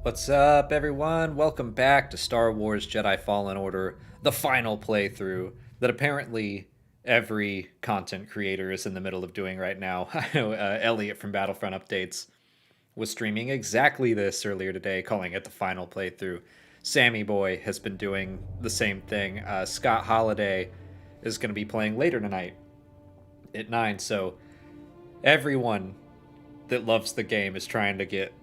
What's up, everyone? Welcome back to Star Wars Jedi Fallen Order, the final playthrough that apparently every content creator is in the middle of doing right now. I know Elliot from Battlefront Updates was streaming exactly this earlier today, calling it the final playthrough. Sammy Boy has been doing the same thing. Scott Holiday is going to be playing later tonight at 9, so everyone that loves the game is trying to get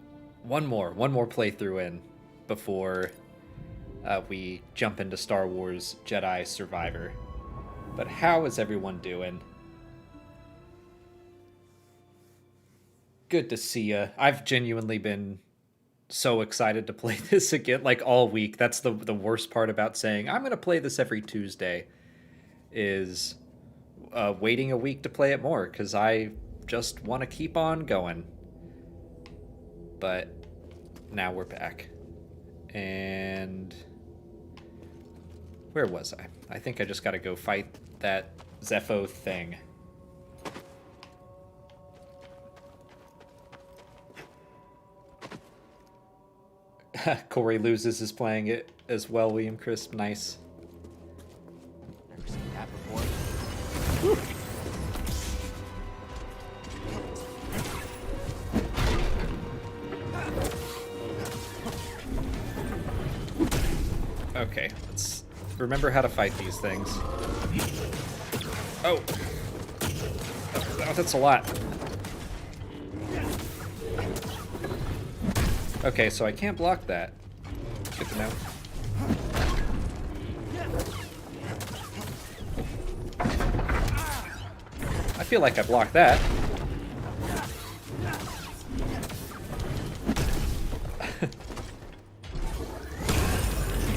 one more playthrough in before we jump into Star Wars Jedi Survivor. But how is everyone doing? Good to see you. I've genuinely been so excited to play this again, like all week. That's the worst part about saying I'm going to play this every Tuesday, is waiting a week to play it more because I just want to keep on going. But now we're back. And where was I? I think I just got to go fight that Zepho thing. Corey Loses is playing it as well, William Crisp. Nice. Never seen that before. Whew. Okay, let's remember how to fight these things. Oh, that's a lot. Okay, so I can't block that. Good to know. I feel like I blocked that.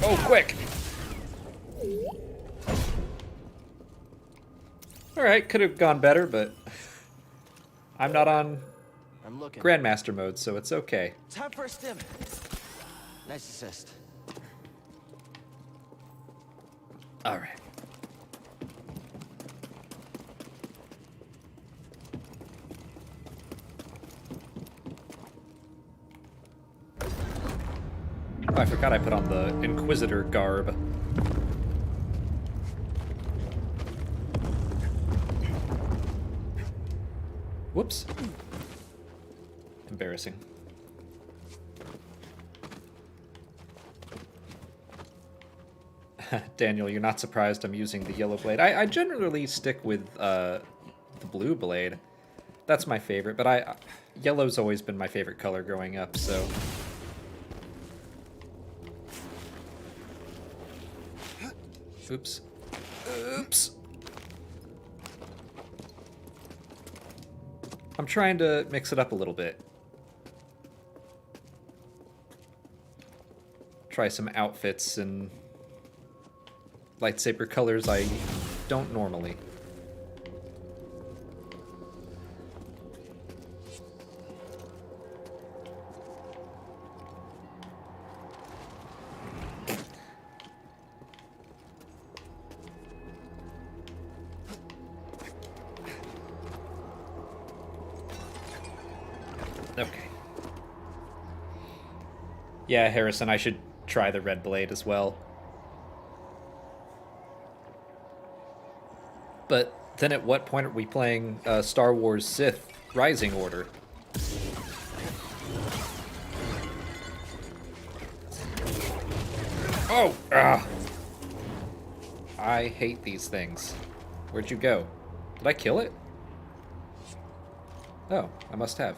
Oh, quick! Alright, could have gone better, but I'm not on I'm looking. Grandmaster mode, so it's okay. Time for a stim. Nice assist. Alright. Oh, I forgot I put on the Inquisitor garb. Whoops. Embarrassing. Daniel, you're not surprised I'm using the yellow blade. I generally stick with the blue blade. That's my favorite, but yellow's always been my favorite color growing up, so... Oops. Oops. I'm trying to mix it up a little bit. Try some outfits and lightsaber colors I don't normally. Okay. Yeah, Harrison, I should try the red blade as well. But then at what point are we playing Star Wars Sith Rising Order? Oh! Ah! I hate these things. Where'd you go? Did I kill it? Oh, I must have.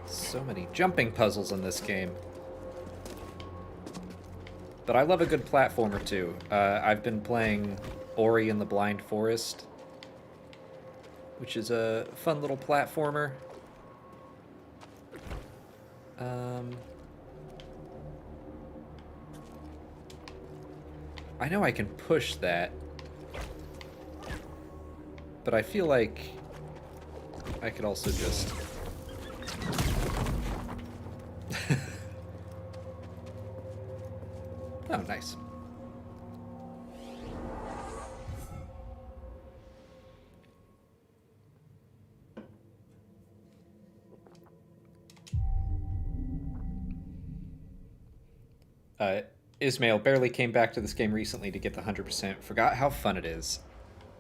So many jumping puzzles in this game. But I love a good platformer too. I've been playing Ori and the Blind Forest, which is a fun little platformer. I know I can push that, but I feel like I could also just... Uh, Ismail barely came back to this game recently to get the 100%. Forgot how fun it is.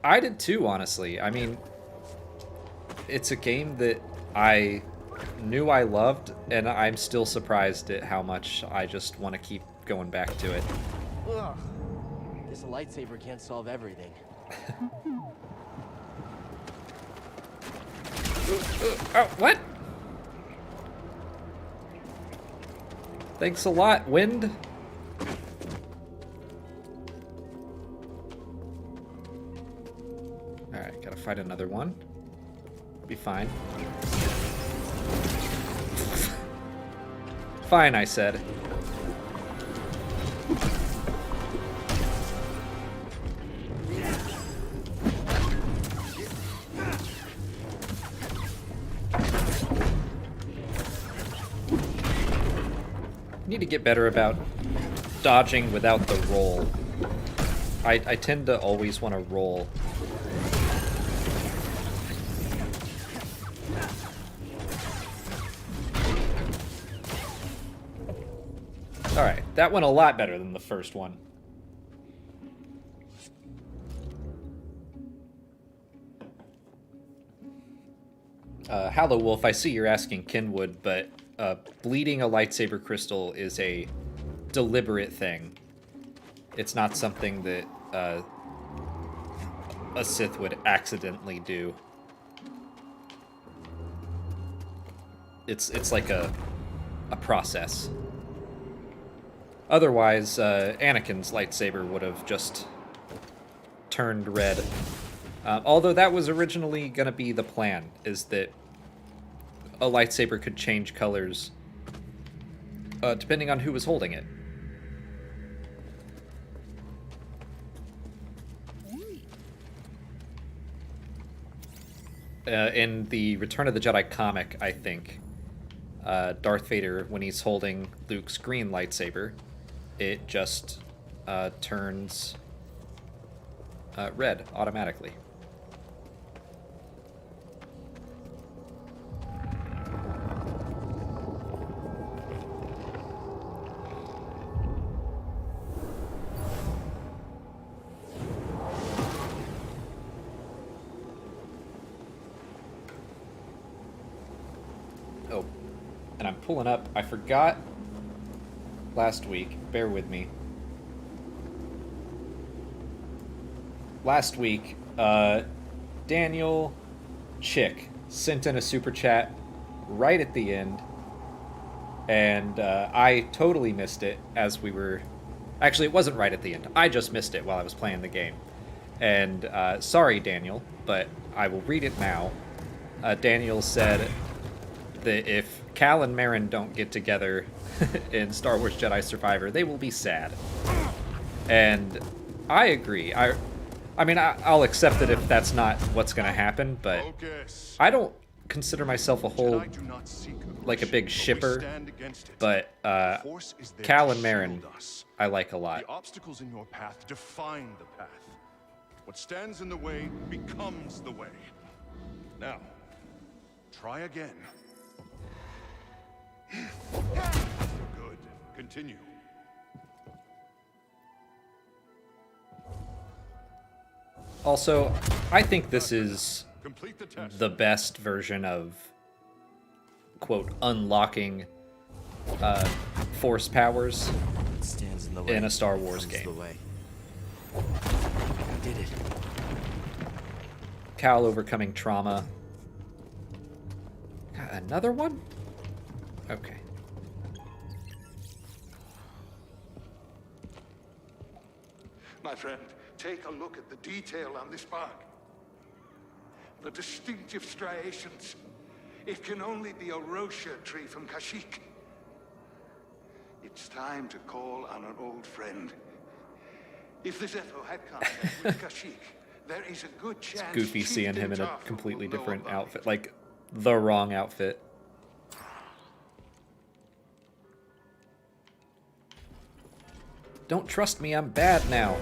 I did too, honestly. I mean, it's a game that I knew I loved, and I'm still surprised at how much I just want to keep going back to it. Ugh. Guess a lightsaber can't solve everything. Oh, what? Thanks a lot, Wind. Alright, gotta fight another one. Be fine. Fine, I said. Need to get better about dodging without the roll. I tend to always want to roll. Alright, that went a lot better than the first one. Hallow Wolf, I see you're asking Kinwood, but bleeding a lightsaber crystal is a deliberate thing. It's not something that a Sith would accidentally do. It's like a process. Otherwise, Anakin's lightsaber would have just turned red. Although that was originally going to be the plan, is that a lightsaber could change colors depending on who was holding it. In the Return of the Jedi comic, I think, Darth Vader, when he's holding Luke's green lightsaber, it just turns red automatically. Oh, and I'm pulling up. I forgot last week. Bear with me. Last week, Daniel Chick sent in a super chat right at the end, and I totally missed it as we were... Actually, it wasn't right at the end. I just missed it while I was playing the game. And sorry, Daniel, but I will read it now. Daniel said that if Cal and Marin don't get together in Star Wars Jedi Survivor, they will be sad. And I agree. I mean, I'll accept it if that's not what's going to happen, but I don't consider myself a whole, like a big shipper, but Cal and Marin I like a lot. The obstacles in your path define the path. What stands in the way becomes the way. Now, try again. Good. Continue. Also, I think this is Complete the test. the best version of, quote, unlocking force powers Stands in the way. in a Star Wars Comes the game. way. I did it. Cal overcoming trauma. Another one? Okay. My friend, take a look at the detail on this bark. The distinctive striations. It can only be a Rocia tree from Kashyyyk. It's time to call on an old friend. If the Zepho had contact with Kashyyyk, there is a good chance. Goofy seeing him in a Chieftain completely Tarful will know different about outfit. it. Like, the wrong outfit. Don't trust me, I'm bad now.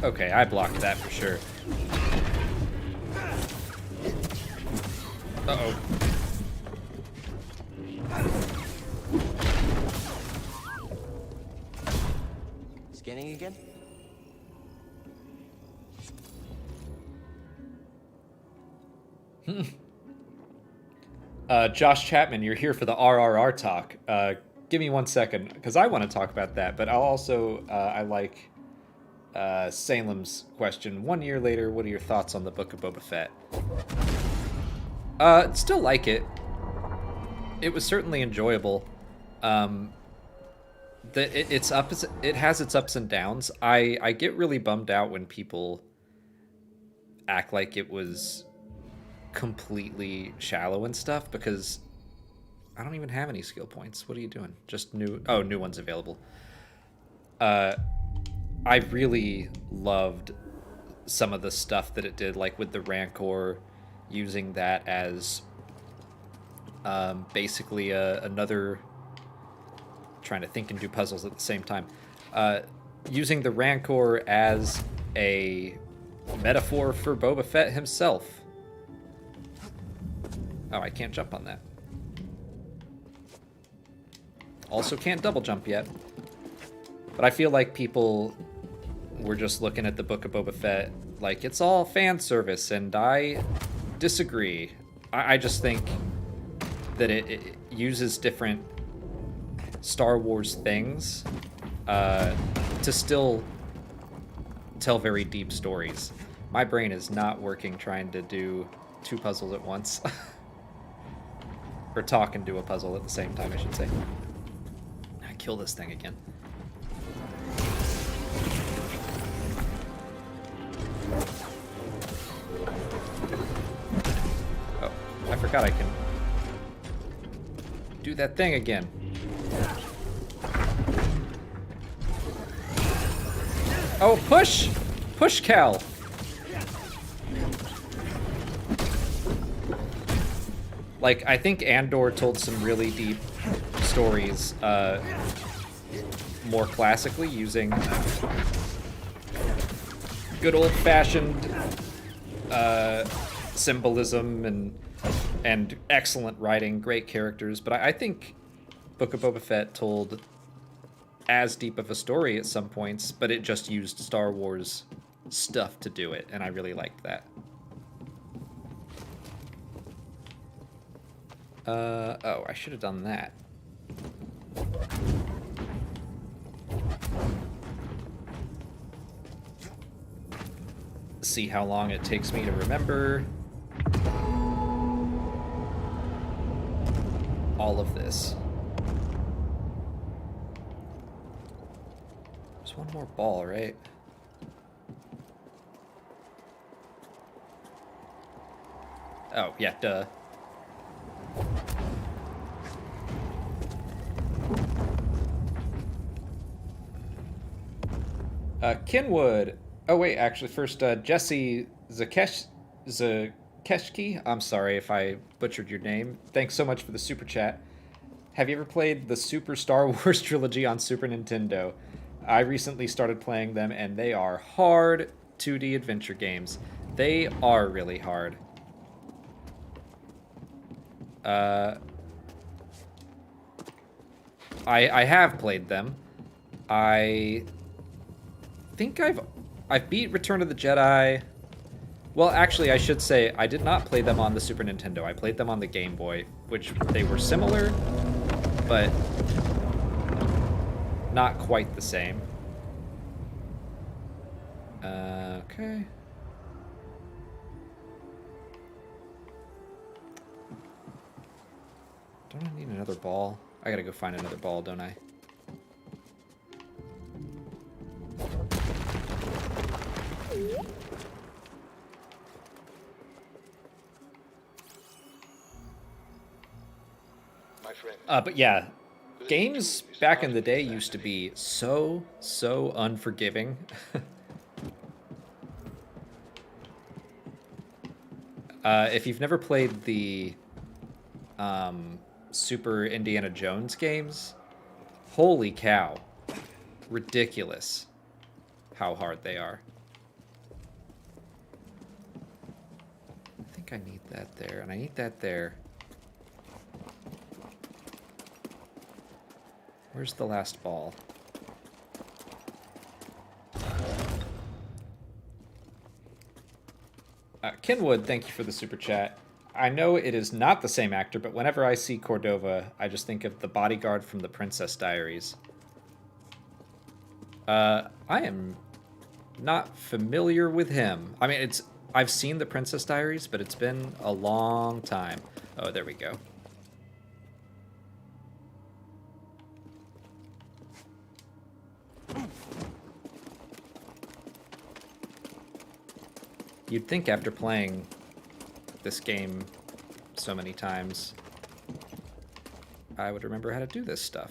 Okay, I blocked that for sure. Uh-oh. Scanning again? Josh Chapman, you're here for the RRR talk. Give me 1 second, because I want to talk about that, but I'll also, I like Salem's question. 1 year later, what are your thoughts on the Book of Boba Fett? Still like it. It was certainly enjoyable. It has its ups and downs. I get really bummed out when people act like it was completely shallow and stuff, because I don't even have any skill points. What are you doing? Just new ones available. I really loved some of the stuff that it did, like with the Rancor, using that as basically another, trying to think and do puzzles at the same time, using the Rancor as a metaphor for Boba Fett himself. Oh, I can't jump on that. Also can't double jump yet. But I feel like people were just looking at the Book of Boba Fett like it's all fan service, and I disagree. I just think that it uses different Star Wars things to still tell very deep stories. My brain is not working trying to do 2 puzzles at once. Or talk and do a puzzle at the same time, I should say. I kill this thing again. Oh, I forgot I can do that thing again. Oh, push! Push, Cal! Like, I think Andor told some really deep stories, more classically, using good old-fashioned symbolism and excellent writing, great characters. But I think Book of Boba Fett told as deep of a story at some points, but it just used Star Wars stuff to do it, and I really liked that. Oh, I should have done that. See how long it takes me to remember all of this. There's one more ball, right? Oh, yeah, duh. Kenwood. Oh, wait, actually, first, Jesse Zakeshki. I'm sorry if I butchered your name. Thanks so much for the super chat. Have you ever played the Super Star Wars trilogy on Super Nintendo? I recently started playing them, and they are hard 2D adventure games. They are really hard. I have played them. I think I've beat Return of the Jedi. Well, actually, I should say I did not play them on the Super Nintendo. I played them on the Game Boy, which they were similar, but not quite the same. Okay. Don't I need another ball? I gotta go find another ball, don't I? But yeah, games back in the day used to be so unforgiving. If you've never played the Super Indiana Jones games, holy cow, ridiculous how hard they are. think I need that there, and I need that there. Where's the last ball? Kenwood, thank you for the super chat. I know it is not the same actor, but whenever I see Cordova, I just think of the bodyguard from The Princess Diaries. I am not familiar with him. I mean, I've seen The Princess Diaries, but it's been a long time. Oh, there we go. You'd think after playing this game so many times, I would remember how to do this stuff.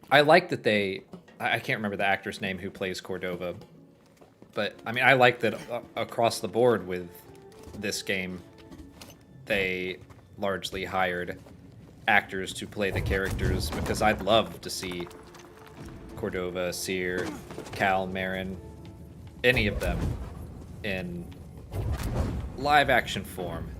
I like that I can't remember the actor's name who plays Cordova, but I mean, I like that across the board with this game, they largely hired actors to play the characters, because I'd love to see Cordova, Seer, Cal, Marin, any of them in live action form.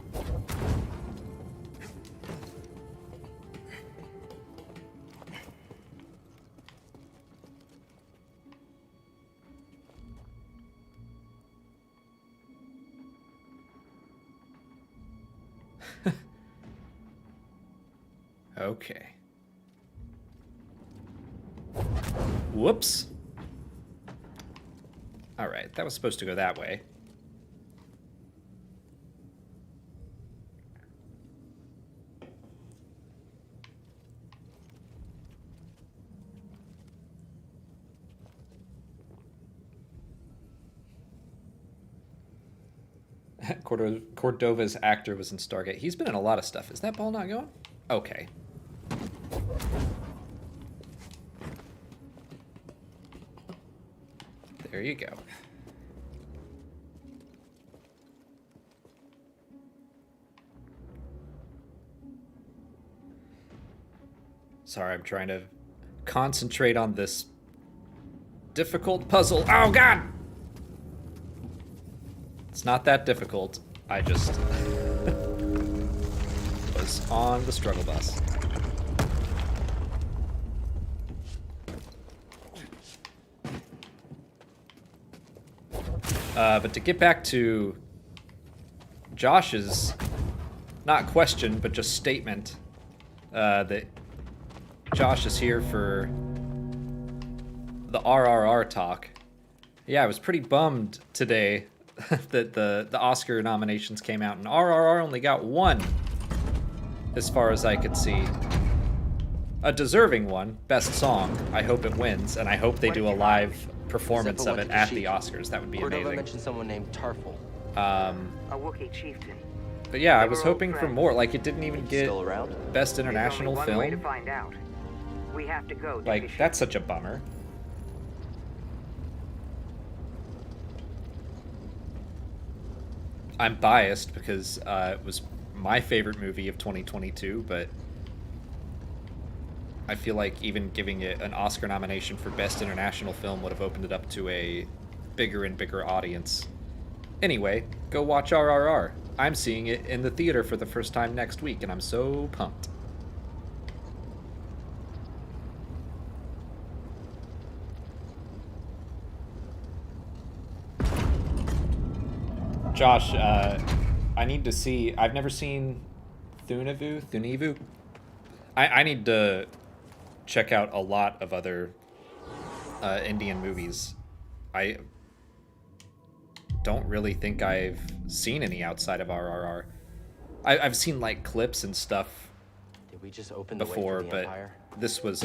Okay. Whoops. All right, that was supposed to go that way. Cordova's actor was in Stargate. He's been in a lot of stuff. Is that ball not going? Okay. There you go. Sorry, I'm trying to concentrate on this difficult puzzle. Oh, God! It's not that difficult. I just was on the struggle bus. But to get back to Josh's, not question, but just statement, that Josh is here for the RRR talk. Yeah, I was pretty bummed today that the Oscar nominations came out, and RRR only got one, as far as I could see. A deserving one, Best Song. I hope it wins, and I hope they do a live performance of it at the Oscars. That would be Cordova amazing. mentioned someone named Tarful. A Wookiee chieftain. But yeah, I They was were old hoping for friends. more. Like, it didn't even get Still around? Best There's International only one way to Film. find out. We have to go to Like, Kashyyyk. that's such a bummer. I'm biased because it was my favorite movie of 2022, but I feel like even giving it an Oscar nomination for Best International Film would have opened it up to a bigger and bigger audience. Anyway, go watch RRR. I'm seeing it in the theater for the first time next week, and I'm so pumped. Josh, I need to see... I've never seen Thunivu? I need to check out a lot of other Indian movies. I don't really think I've seen any outside of RRR. I've seen, like, clips and stuff Did we just open the before, way for the but Empire? this was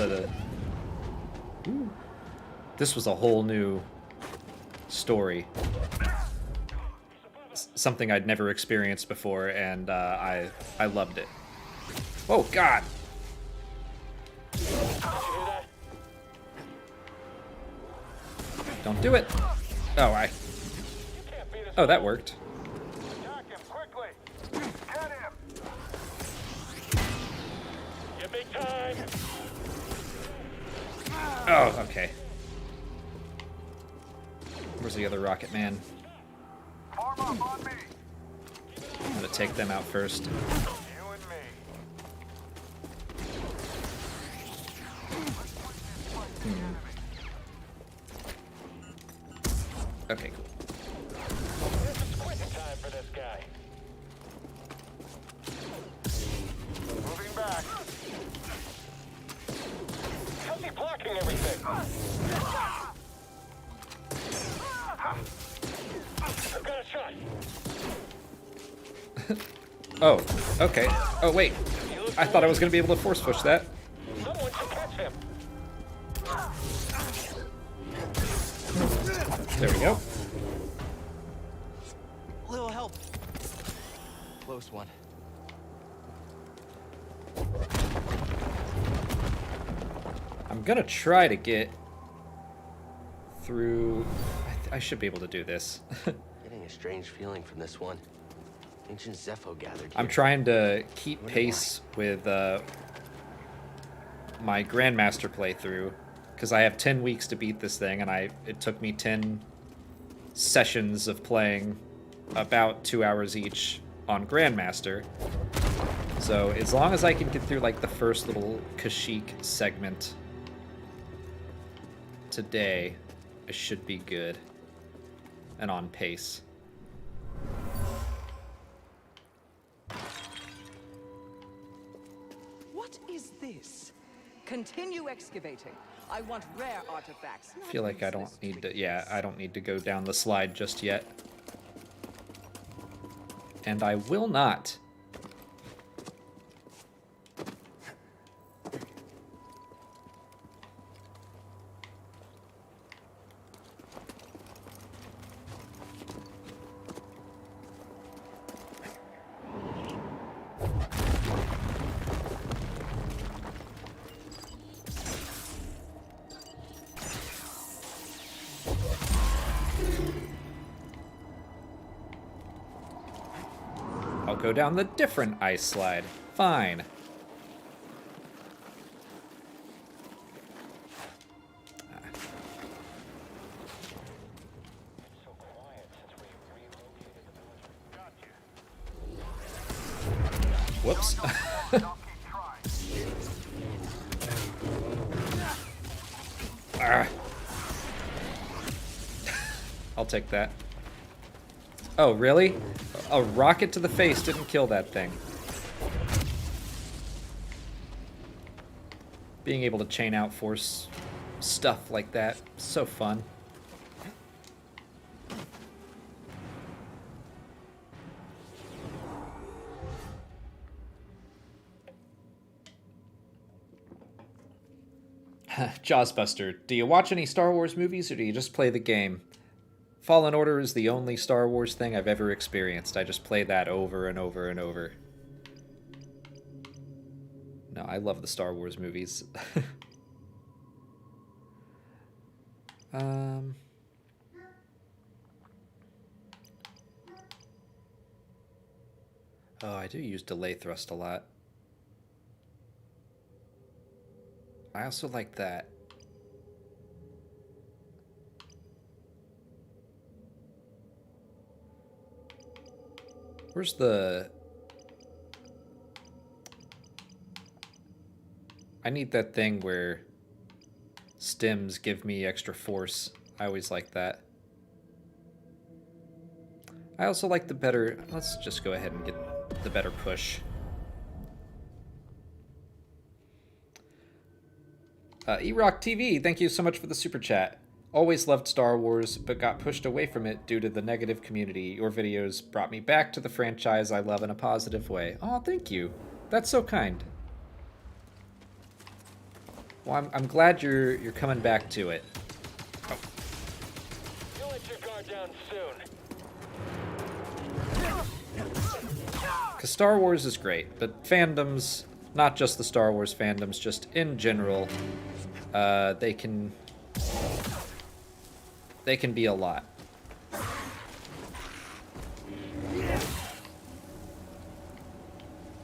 a whole new story. Something I'd never experienced before, and I loved it. Oh, God! Don't do it! Oh, that worked. Attack him quickly! Oh, okay. Where's the other Rocket Man? Form up on me. I'm gonna take them out first. You and me. Okay, cool. This is quitting time for this guy. Moving back. How's he blocking everything? I've got a shot. Oh, okay. Oh, wait. I thought I was gonna be able to force push that. Someone should catch him. There we go. Little help. Close one. I'm gonna try to get through. I should be able to do this. Getting a strange feeling from this one. Ancient Zepho gathered I'm here. trying to keep pace with my Grandmaster playthrough, because I have 10 weeks to beat this thing, and it took me 10 sessions of playing about 2 hours each on Grandmaster. So as long as I can get through like the first little Kashyyyk segment today, I should be good and on pace. What is this? Continue excavating. I want rare artifacts. I feel like I don't need to, yeah, I don't need to go down the slide just yet. And I will not. I'll go down the different ice slide. Fine. So quiet since we relocated the village. Whoops. Don't keep trying. Ah. I'll take that. Oh, really? A rocket to the face didn't kill that thing. Being able to chain out force stuff like that, so fun. Jawsbuster, do you watch any Star Wars movies or do you just play the game? Fallen Order is the only Star Wars thing I've ever experienced. I just play that over and over and over. No, I love the Star Wars movies. Oh, I do use delay thrust a lot. I also like that. Where's the... I need that thing where stims give me extra force. I always like that. I also like the better... Let's just go ahead and get the better push. E-Rock TV, thank you so much for the super chat. Always loved Star Wars, but got pushed away from it due to the negative community. Your videos brought me back to the franchise I love in a positive way. Oh, thank you. That's so kind. Well, I'm glad you're coming back to it. Oh. You'll let your guard down soon. Because Star Wars is great, but fandoms, not just the Star Wars fandoms, just in general, they can be a lot.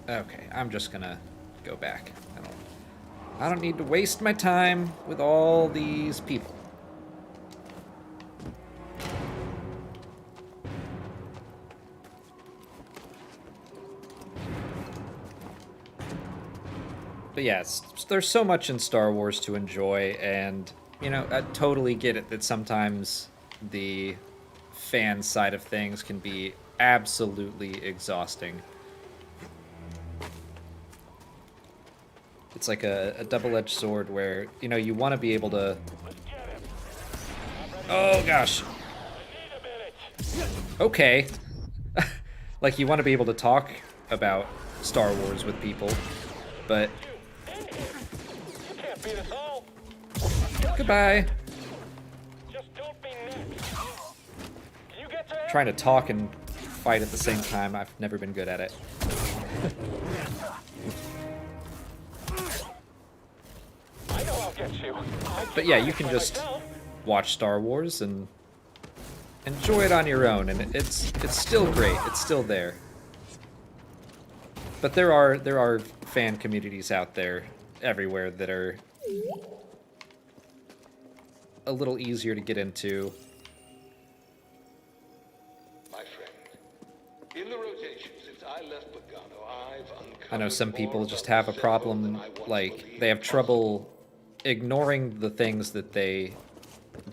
Okay, I'm just gonna go back. I don't need to waste my time with all these people. But yes, there's so much in Star Wars to enjoy, and, you know, I totally get it that sometimes the fan side of things can be absolutely exhausting. It's like a double-edged sword where, you know, you want to be able to... Oh, gosh. Okay. Like, you want to be able to talk about Star Wars with people, but... Goodbye. Trying to talk and fight at the same time, I've never been good at it. But yeah, you can just watch Star Wars and enjoy it on your own, and it's still great. It's still there. But there are fan communities out there everywhere that are a little easier to get into. My friend, in the rotation since I left Pagano, I've uncovered I know some people more just about have a Zeffo problem, than I once like, believed they have possible. trouble ignoring the things that they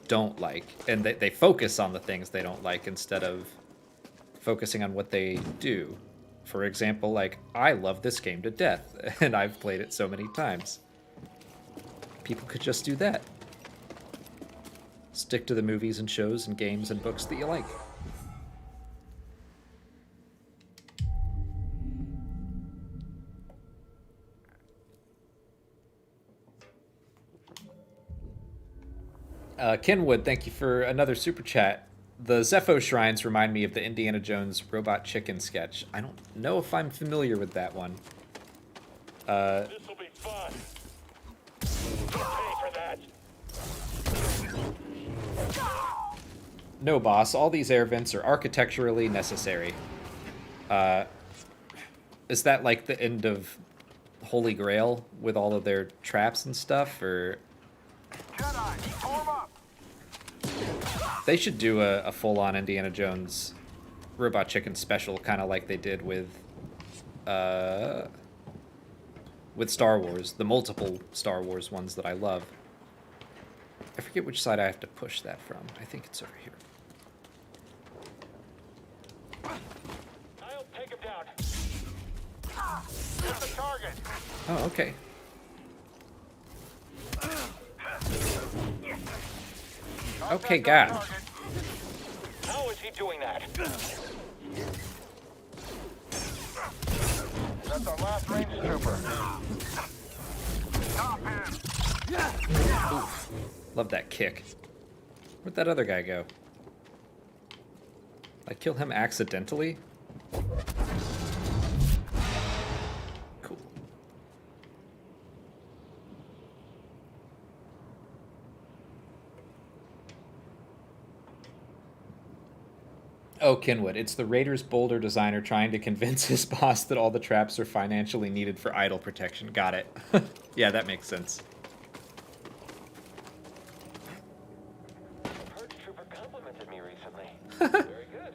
don't like, and they focus on the things they don't like instead of focusing on what they do. For example, like, I love this game to death, and I've played it so many times. People could just do that. Stick to the movies and shows and games and books that you like. Kenwood, thank you for another super chat. The Zeffo shrines remind me of the Indiana Jones Robot Chicken sketch. I don't know if I'm familiar with that one. This'll be fun. Pay for that. No, boss. All these air vents are architecturally necessary. Is that like the end of Holy Grail with all of their traps and stuff, or... Jedi, form up. They should do a full-on Indiana Jones Robot Chicken special, kind of like they did with Star Wars, the multiple Star Wars ones that I love. I forget which side I have to push that from. I think it's over here. I'll take him down. Hit the target. Oh, okay. Okay, God. How is he doing that? That's our last range trooper. Stop him. Oof. Love that kick. Where'd that other guy go? I kill him accidentally? Cool. Oh, Kenwood, it's the Raiders boulder designer trying to convince his boss that all the traps are financially needed for idle protection. Got it. Yeah, that makes sense. Herd trooper complimented me recently. Very good.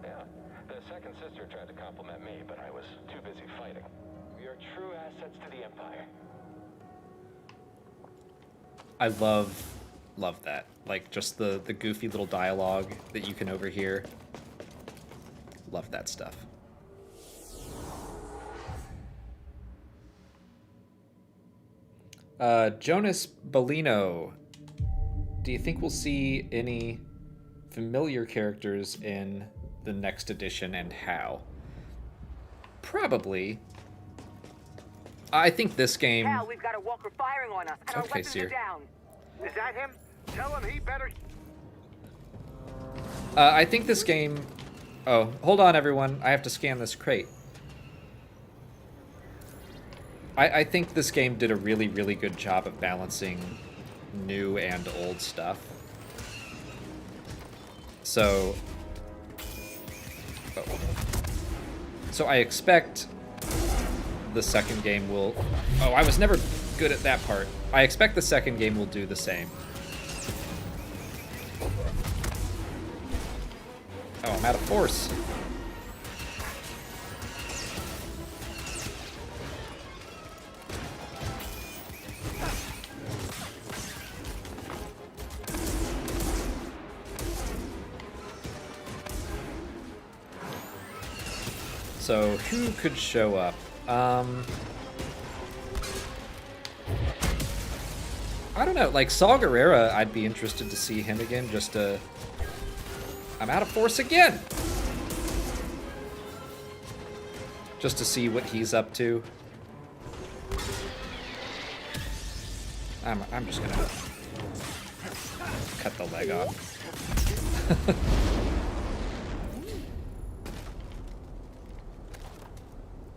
Yeah. The second sister tried to compliment me, but I was too busy fighting. We are true assets to the Empire. I love that. Like, just the goofy little dialogue that you can overhear. Love that stuff. Jonas Bolino, do you think we'll see any familiar characters in the next edition, and how? Probably. I think this game... Hal, we've got a walker firing on us, and our Okay, weapons Seer. are down. Is that him? Tell him he better. I think this game... Oh, hold on, everyone. I have to scan this crate. I think this game did a really, really good job of balancing new and old stuff. So... Oh. So I expect the second game will... Oh, I was never good at that part. I expect the second game will do the same. Oh, I'm out of force. So, who could show up? I don't know, like Saw Gerrera, I'd be interested to see him again, just to... I'm out of force again! Just to see what he's up to. I'm just gonna cut the leg off.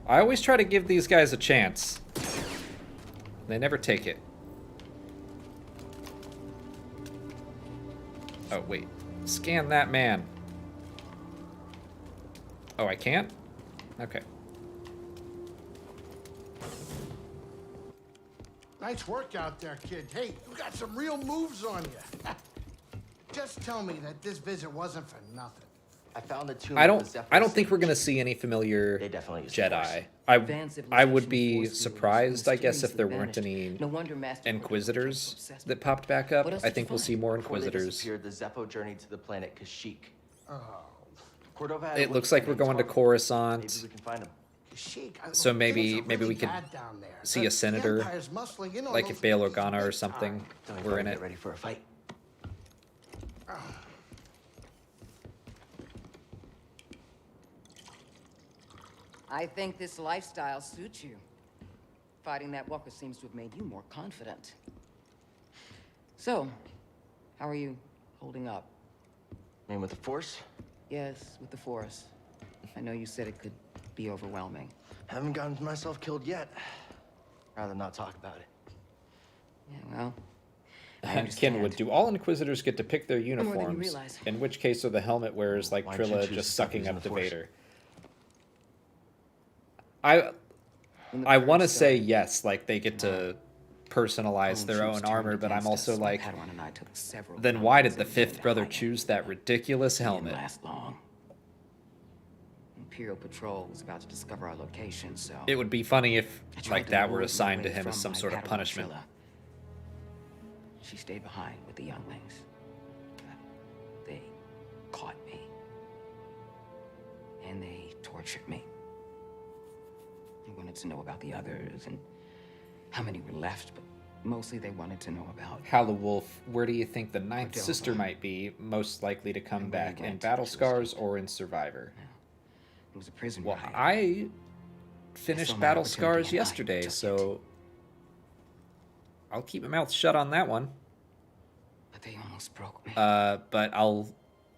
I always try to give these guys a chance. They never take it. Oh, wait. Scan that man. Oh, I can't? Okay. Nice work out there, kid. Hey, you got some real moves on you. Just tell me that this visit wasn't for nothing. I found the tomb. I don't think we're gonna see any familiar They definitely used the Force. Jedi. I would be surprised, I guess, if there weren't any Inquisitors that popped back up. I think we'll see more Before they Inquisitors. disappeared, the Zeppo journeyed to the planet Kashyyyk. Oh, Cordova had It a looks look like we're at going to Maybe Coruscant. we can find him. Sheik, So maybe things are we really could bad down there. see The a senator, Empire's muscling in on like those if Bail guys Organa or big something time. Then we were better in get it. ready for a fight. I think this lifestyle suits you. Fighting that walker seems to have made you more confident. So, how are you holding up? I mean, with the Force, Yes, with the Force. I know you said it could be overwhelming. haven't gotten myself killed yet. Rather not talk about it. Yeah, well, I Kenwood, understand. do all Inquisitors get to pick their More than you uniforms? realize. In which case are the helmet wearers like Why'd you Trilla choose to just stop sucking using up the to Force? Vader? When the I purge want to say started, yes, like they get to personalize their troops own turned armor, but I'm against also us. like, Padawan and I took several then why did battles the and fifth learned brother hiding. choose that ridiculous It didn't helmet? last long. Imperial Patrol was about to discover our location, so It would be funny if I tried like to that were move assigned to away him as from some my sort of Padawan punishment. Trilla. She stayed behind with the younglings. They caught me. And they tortured me. They wanted to know about the others and how many were left, but mostly they wanted to know about Hal the Wolf, where do you think the ninth Cordova. sister might be most likely to come And where back? In again Battle she was Scars killed. or in Survivor? it was a prison Well, riot. I finished saw my Battle opportunity Scars and I yesterday, took so I'll keep my mouth shut on that one. But they almost broke me. But I'll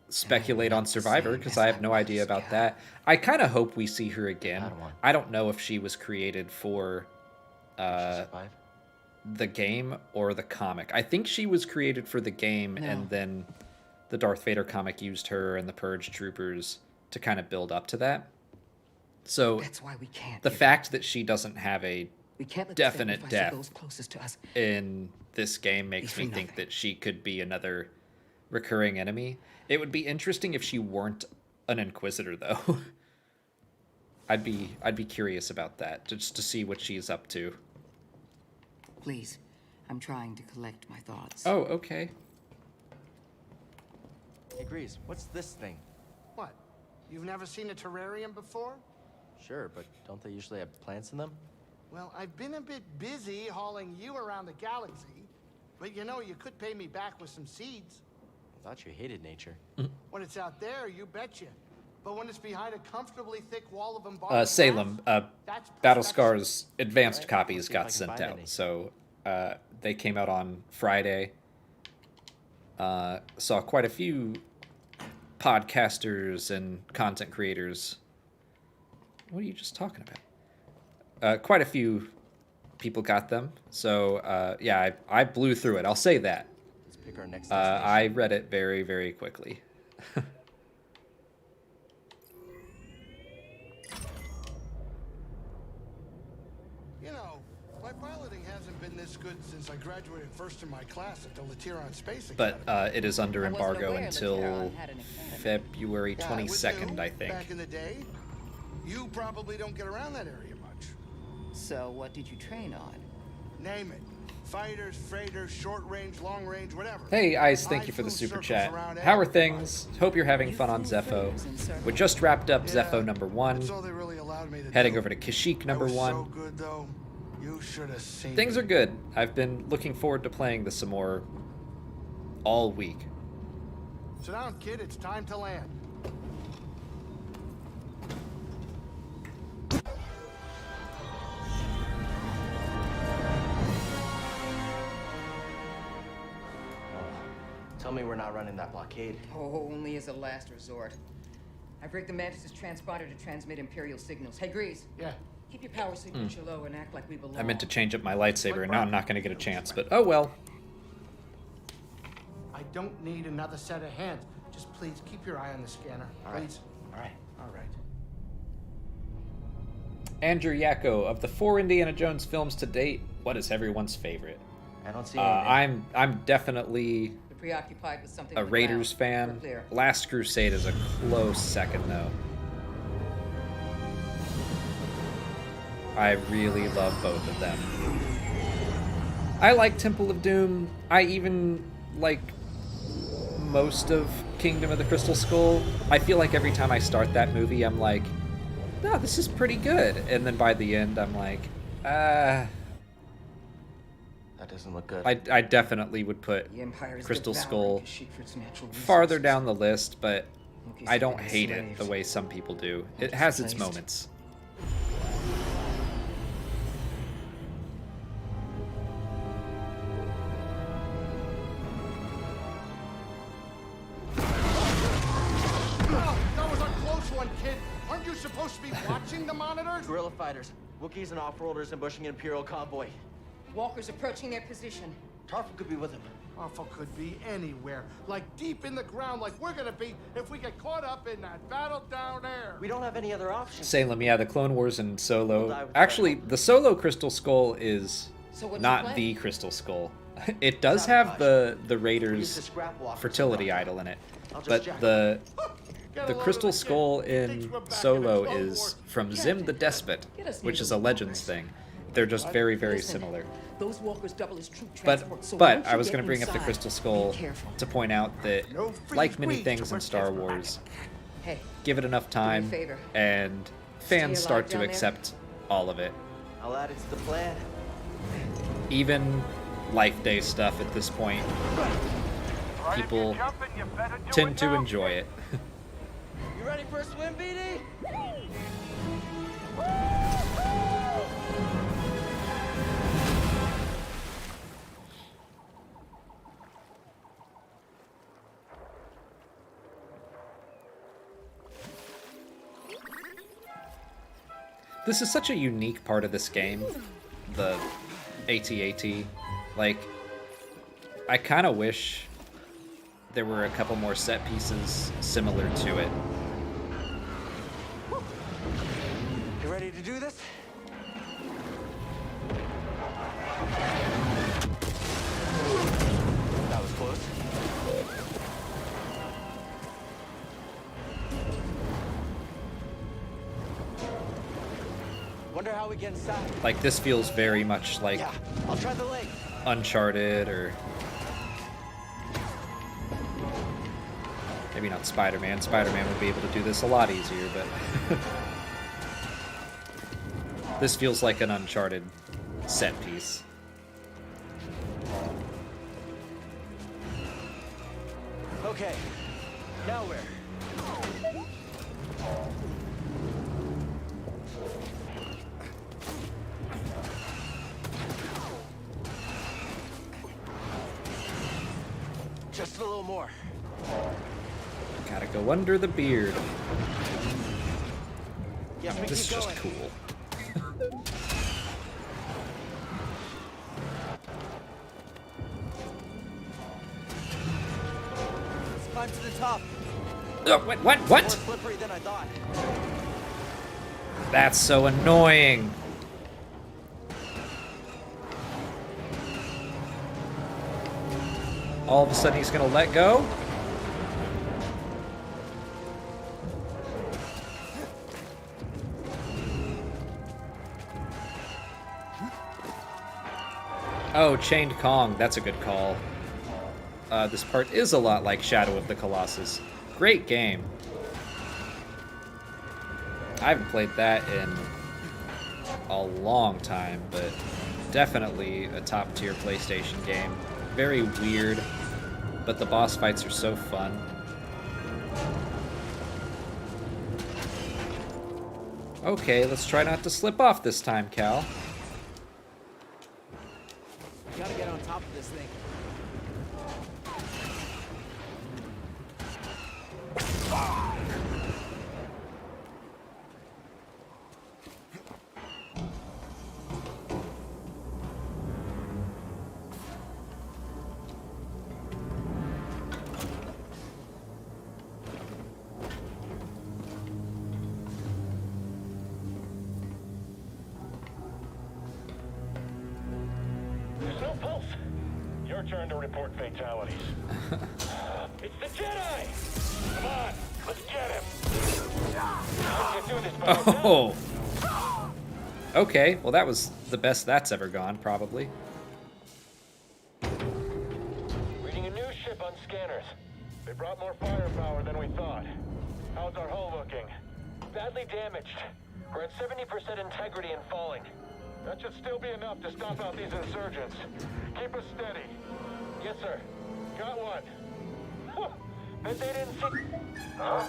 speculate on not the Survivor same because as I I have no idea was, about Cal. that. I kind of hope we see her again. Padawan. I don't know if she was created for Did she survive? the game or the comic. I think she was created for the game, No. and then the Darth Vader comic used her and the Purge Troopers to kind of build up to that. So That's why we can't. the give fact that she doesn't have a We can't let definite the sacrifice death of those closest to us. in this game makes Be me for think nothing. that she could be another recurring enemy. It would be interesting if she weren't an Inquisitor, though. I'd be curious about that, just to see what she's up to. Please, I'm trying to collect my thoughts. Oh, okay. Hey, Grease, what's this thing? What? You've never seen a terrarium before? Sure, but don't they usually have plants in them? Well, I've been a bit busy hauling you around the galaxy, but you know, you could pay me back with some seeds. I thought you hated nature. When it's out there, you betcha. But when it's behind a comfortably thick wall of embargoed Salem, glass, that's Battle perspective. Scars advanced Alright, copies let's see if I got can sent find out, any. so they came out on Friday. Saw quite a few podcasters and content creators. What are you just talking about? Quite a few people got them, so yeah, I blew through it. I'll say that. Let's pick our next I destination. read it very, very quickly. You know, my piloting hasn't been this good since I graduated first in my class at the Lateron Space but Academy. it is under I wasn't embargo aware until Lateron had an academy. February Yeah, it was 22nd, new I think. Back in the day, you probably don't get around that area much. So what did you train on? Name it. Fighters, freighters, short range, long range, whatever. Hey, Ice, thank I you for the flew super circles chat. around How are everybody. things? Hope you're having fun on Zepho. We just wrapped up Yeah, Zepho number 1, that's all they really allowed me to heading do. over to Kashyyyk That number was 1. so good, though. You should have seen Things it. are good. I've been looking forward to playing this some more all week. Sit down, kid. It's time to land. Tell me we're not running that blockade. Oh, only as a last resort. I've rigged the Mantis' transponder to transmit Imperial signals. Hey, Grease, Yeah. keep your power signature low and act like we belong. I meant to change up my lightsaber, and now I'm not going to get a chance, but oh well. I don't need another set of hands. Just please keep your eye on the scanner. All right. Please. All right. All right. Andrew Yako, of the 4 Indiana Jones films to date, what is everyone's favorite? I don't see anything. I'm definitely We're preoccupied with something a on the Raiders ground. fan. We're clear. Last Crusade is a close second, though. I really love both of them. I like Temple of Doom. I even like most of Kingdom of the Crystal Skull. I feel like every time I start that movie, I'm like, no, this is pretty good. And then by the end, I'm like, That doesn't look good. I definitely would put The Empire is Crystal devouring Skull Kashyyyk for its natural farther resources. down the list, but Wookiees I don't have been hate it enslaved. the way some people do. Or It has its displaced. moments. Oh, that was a close one, kid. Aren't you supposed to be watching the monitors? Guerrilla fighters, Wookiees and off-worlders ambushing an Imperial convoy. Walkers approaching their position. Tarful could be with them. Awful could be anywhere. Like deep in the ground, like we're gonna be if we get caught up in that battle down there. We don't have any other options. Salem, yeah, the Clone Wars and We'll die Solo. with Actually, the Solo Crystal Skull is So what's not your the plan? Crystal Skull. It does have the Use the Raiders scrap walkers fertility to run. idol in it, I'll just but jack the Get a the load of Crystal the kid. Skull He thinks in we're back Solo in the Clone is Wars. from Zim the Despot, Get us which near is those a Legends walkers. thing. They're just very, very Listen, similar. Those walkers double as troop But transport, so but once I you was get going to bring up the inside, Crystal Skull be careful. to point out that, No like many freeze things to in Star protect the Wars, Hey, give it enough time, favor. and Stay fans alive start to down there. accept all of it. I'll add it to the plan. Even Life Day stuff at this point, people tend to enjoy it. You ready for a swim, BD? This is such a unique part of this game, the AT-AT. Like, I kind of wish there were a couple more set pieces similar to it. You ready to do this? That was close. Wonder how we get inside. Like, this feels very much like Yeah, I'll try the leg. Uncharted, or maybe not Spider-Man. Spider-Man would be able to do this a lot easier, but this feels like an Uncharted set piece. Okay, now where? Just a little more. Gotta go under the beard. Yes, we This is keep just going. cool. Let's climb to the top. Oh, what? More What? slippery than I thought. That's so annoying. all of a sudden he's gonna let go. Oh, Chained Kong. That's a good call. This part is a lot like Shadow of the Colossus. Great game. I haven't played that in a long time, but definitely a top-tier PlayStation game. Very weird, but the boss fights are so fun. Okay, let's try not to slip off this time, Cal. Gotta get on top of this thing. There's no pulse. Your turn to report fatalities. It's the Jedi! Come on, let's get him! Let's get through this by ourselves. Oh! Okay, well that was the best that's ever gone, probably. Reading a new ship on scanners. They brought more firepower than we thought. How's our hull looking? Badly damaged. We're at 70% integrity and falling. That should still be enough to stomp out these insurgents. Keep us steady. Yes, sir. Got one. Bet they didn't see... Huh?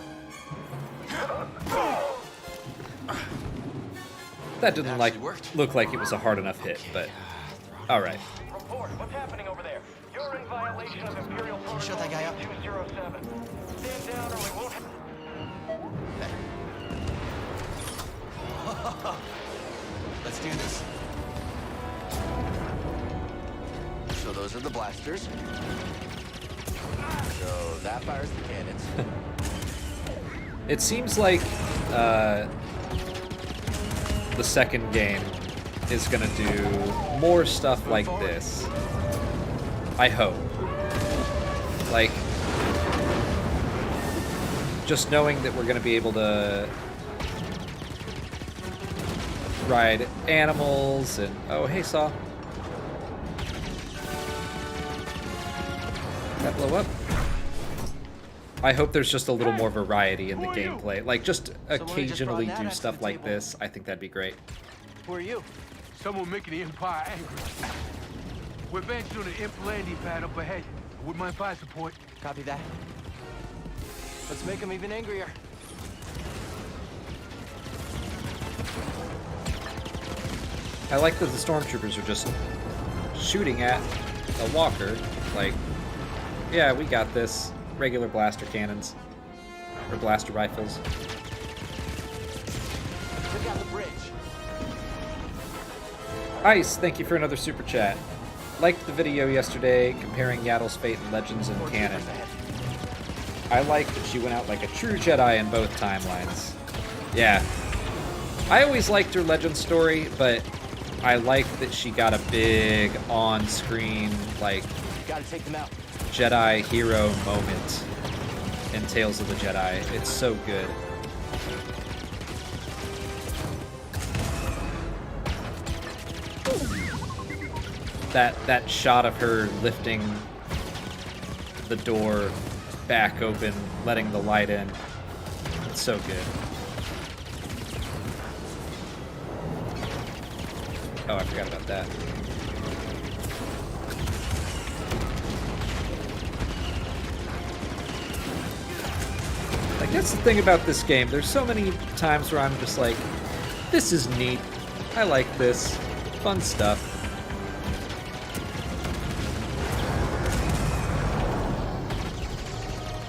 That didn't look like it was a hard enough hit, but alright. Report. What's happening over there? You're in violation of Imperial Protocol Shut that guy up. 207. Stand down or we won't... Let's do this. So those are the blasters. So that fires the cannons. It seems like the second game is gonna do more stuff like this. I hope. Like, just knowing that we're gonna be able to ride animals and... Oh, hey, Saw. That blow up? I hope there's just a little more variety in the gameplay. Like, just occasionally do stuff like this. I think that'd be great. Who are you? Someone making the Empire angry. We're advancing on an imp landing pad up ahead. Wouldn't mind fire support. Copy that. Let's make them even angrier. I like that the stormtroopers are just shooting at a walker. Like, yeah, we got this. Regular blaster cannons. Or blaster rifles. Check out the bridge. Ice, thank you for another super chat. Liked the video yesterday comparing Yaddle's fate and Legends in canon. I like that she went out like a true Jedi in both timelines. Yeah. I always liked her Legends story, but I like that she got a big on-screen, like, Gotta take them out. Jedi hero moment in Tales of the Jedi. It's so good. That shot of her lifting the door back open, letting the light in. It's so good. Oh, I forgot about that. Like, that's the thing about this game. There's so many times where I'm just like, this is neat. I like this. Fun stuff.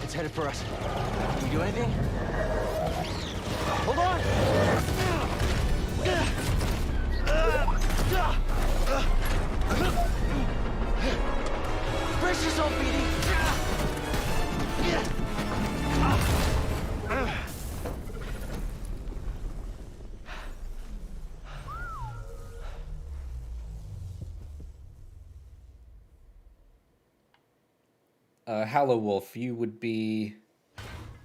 It's headed for us. Can we do anything? Hold on! Brace yourself, BD! Hallow Wolf, you would be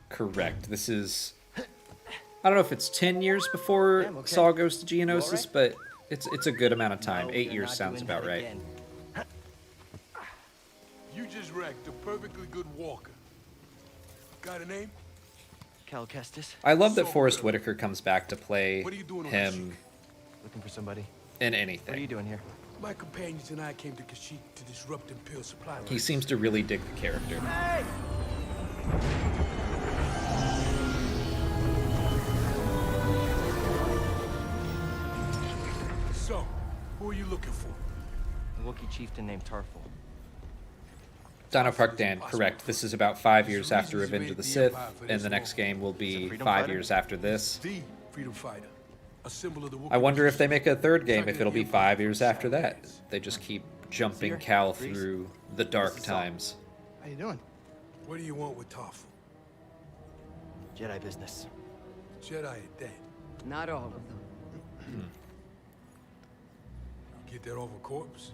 correct. This is, I don't know if it's 10 years before Yeah, I'm okay. Saul goes to You Geonosis, all but it's a good amount of time. No, 8 you're years not sounds doing about that right. again. You just wrecked a perfectly good walker. Got a name? Cal Kestis, I love that Forrest Whitaker comes back to play What are you doing on him looking for somebody. in What are you anything. doing here? My companions and I came to Kashyyyk to disrupt Imperial supply lines. He seems to really dig the character. So, who are you looking for? A Wookiee chieftain named Tarful. Dino Park Dan, correct. This is about 5 years after Revenge of the Sith, and the next game will be freedom 5 fighter? years after this. The freedom fighter. A symbol of the Wookiee I wonder if they resistance. make a third game, if Targeting it'll be the Empire 5 years from after that. sideways. They just keep jumping Seer, Cal Grease. through the dark times. How you doing? What do you want with Tarful? Jedi business. Jedi are dead. Not all of them. You get that off a corpse?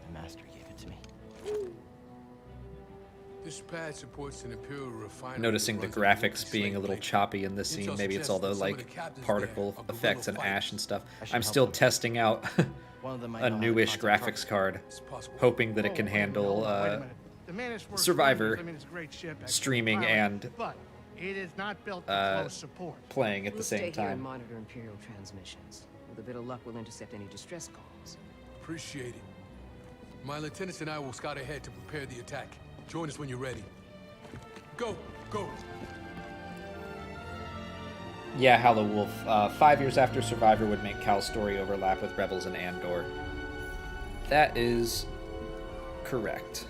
The master gave it to me. This pad supports an Imperial refinery. Noticing the that runs a graphics Wookiee being a slave little labor. choppy in this scene. Intel Maybe it's all the suggests that some of like the captains particle there are effects and guerrilla ash and stuff. I should I'm help still them. testing out One of them might a know how to newish contact graphics Tarful. card, It's possible. hoping that it Oh, can wait a minute, handle hold on, wait a minute. The Manus works Survivor wonders. I mean, it's a great ship, excellent streaming pilot, and but it is not built for close support. playing at We'll the stay same here and time. monitor Imperial transmissions. With a bit of luck, we'll intercept any distress calls. Appreciate it. My lieutenants and I will scout ahead to prepare the attack. Join us when you're ready. Go, go. Yeah, Hallow Wolf. 5 years after Survivor would make Cal's story overlap with Rebels and Andor. That is correct.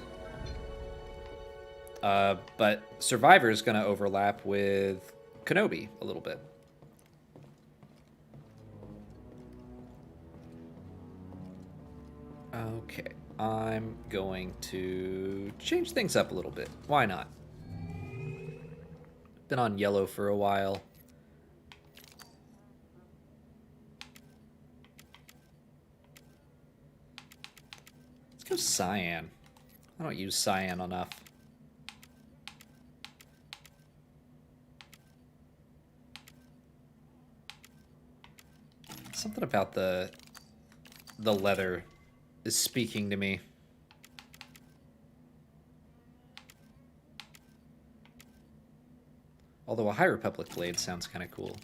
But Survivor is going to overlap with Kenobi a little bit. Okay, I'm going to change things up a little bit. Why not? Been on yellow for a while. Let's go cyan. I don't use cyan enough. Something about the leather is speaking to me. Although a High Republic blade sounds kind of cool.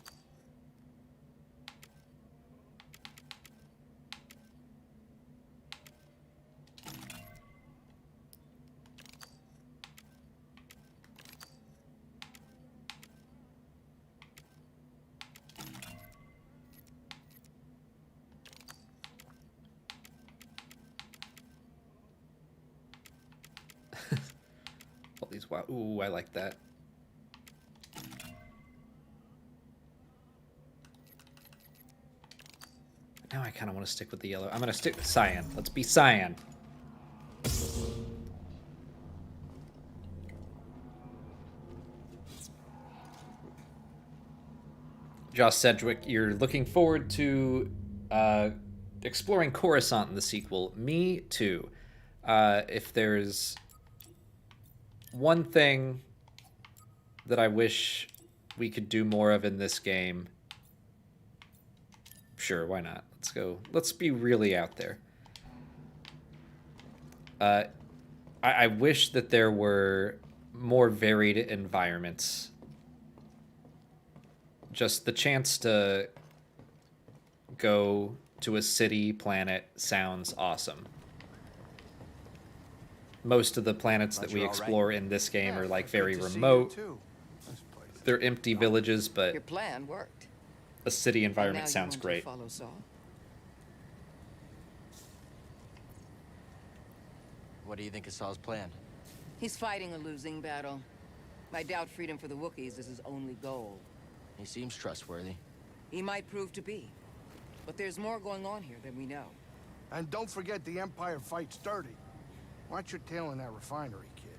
All these wow. Ooh, I like that. Now I kind of want to stick with the yellow. I'm going to stick with cyan. Let's be cyan. Josh Sedgwick, you're looking forward to exploring Coruscant in the sequel. Me too. If there's one thing that I wish we could do more of in this game, sure, why not? Let's go. Let's be really out there. I wish that there were more varied environments. Just the chance to go to a city planet sounds awesome. Most of the planets that we explore in this game are like very remote. They're empty villages, but Your plan worked. a city And environment now you sounds want to great. Follow Saul? What do you think of Saul's plan? He's fighting a losing battle. I doubt freedom for the Wookiees is his only goal. He seems trustworthy. He might prove to be. But there's more going on here than we know. And don't forget the Empire fights dirty. Watch your tail in that refinery, kid.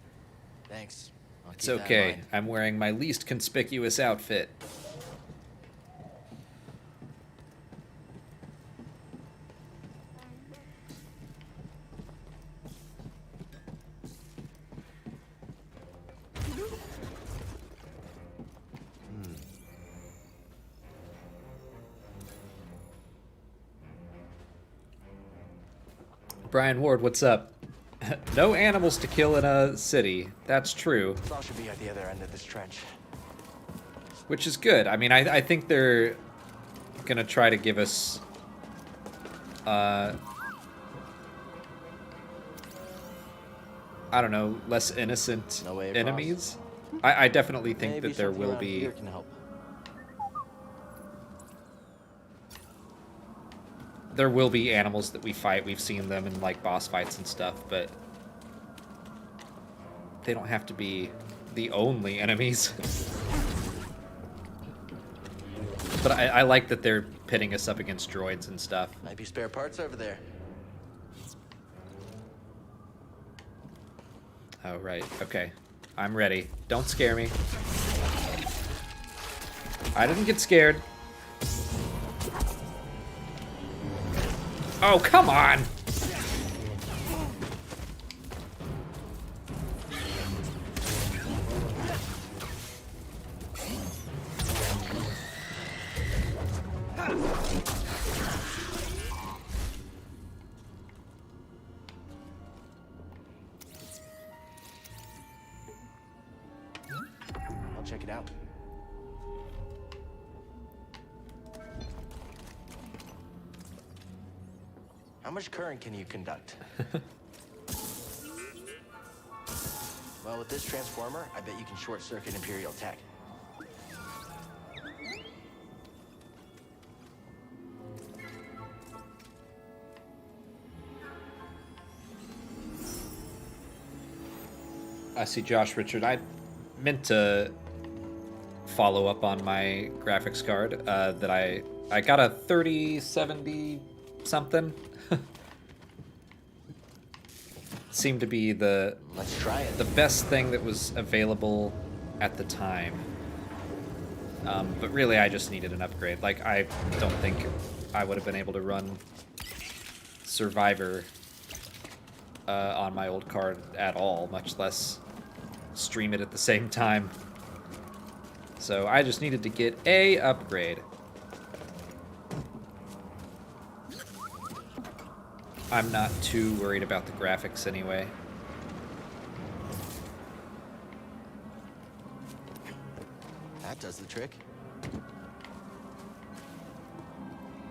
Thanks. I'll It's keep that in okay. mind. I'm wearing my least conspicuous outfit. Brian Ward, what's up? No animals to kill in a city. That's true. Saw should be at the other end of this trench. Which is good. I mean, I think they're gonna try to give us I don't know, less innocent No way, enemies. I definitely think Maybe that there something will around be. here can help. There will be animals that we fight. We've seen them in like boss fights and stuff, but they don't have to be the only enemies. But I like that they're pitting us up against droids and stuff. Might be spare parts over there. Oh, right. Okay. I'm ready. Don't scare me. I didn't get scared. Oh, come on! I'll check it out. How much current can you conduct? Well, with this transformer, I bet you can short-circuit Imperial tech. I see Josh Richard. I meant to follow up on my graphics card that I got a 3070 something. Seemed to be Let's try it. the best thing that was available at the time. But really, I just needed an upgrade. Like, I don't think I would have been able to run Survivor on my old card at all, much less stream it at the same time. So I just needed to get a upgrade. I'm not too worried about the graphics anyway. That does the trick.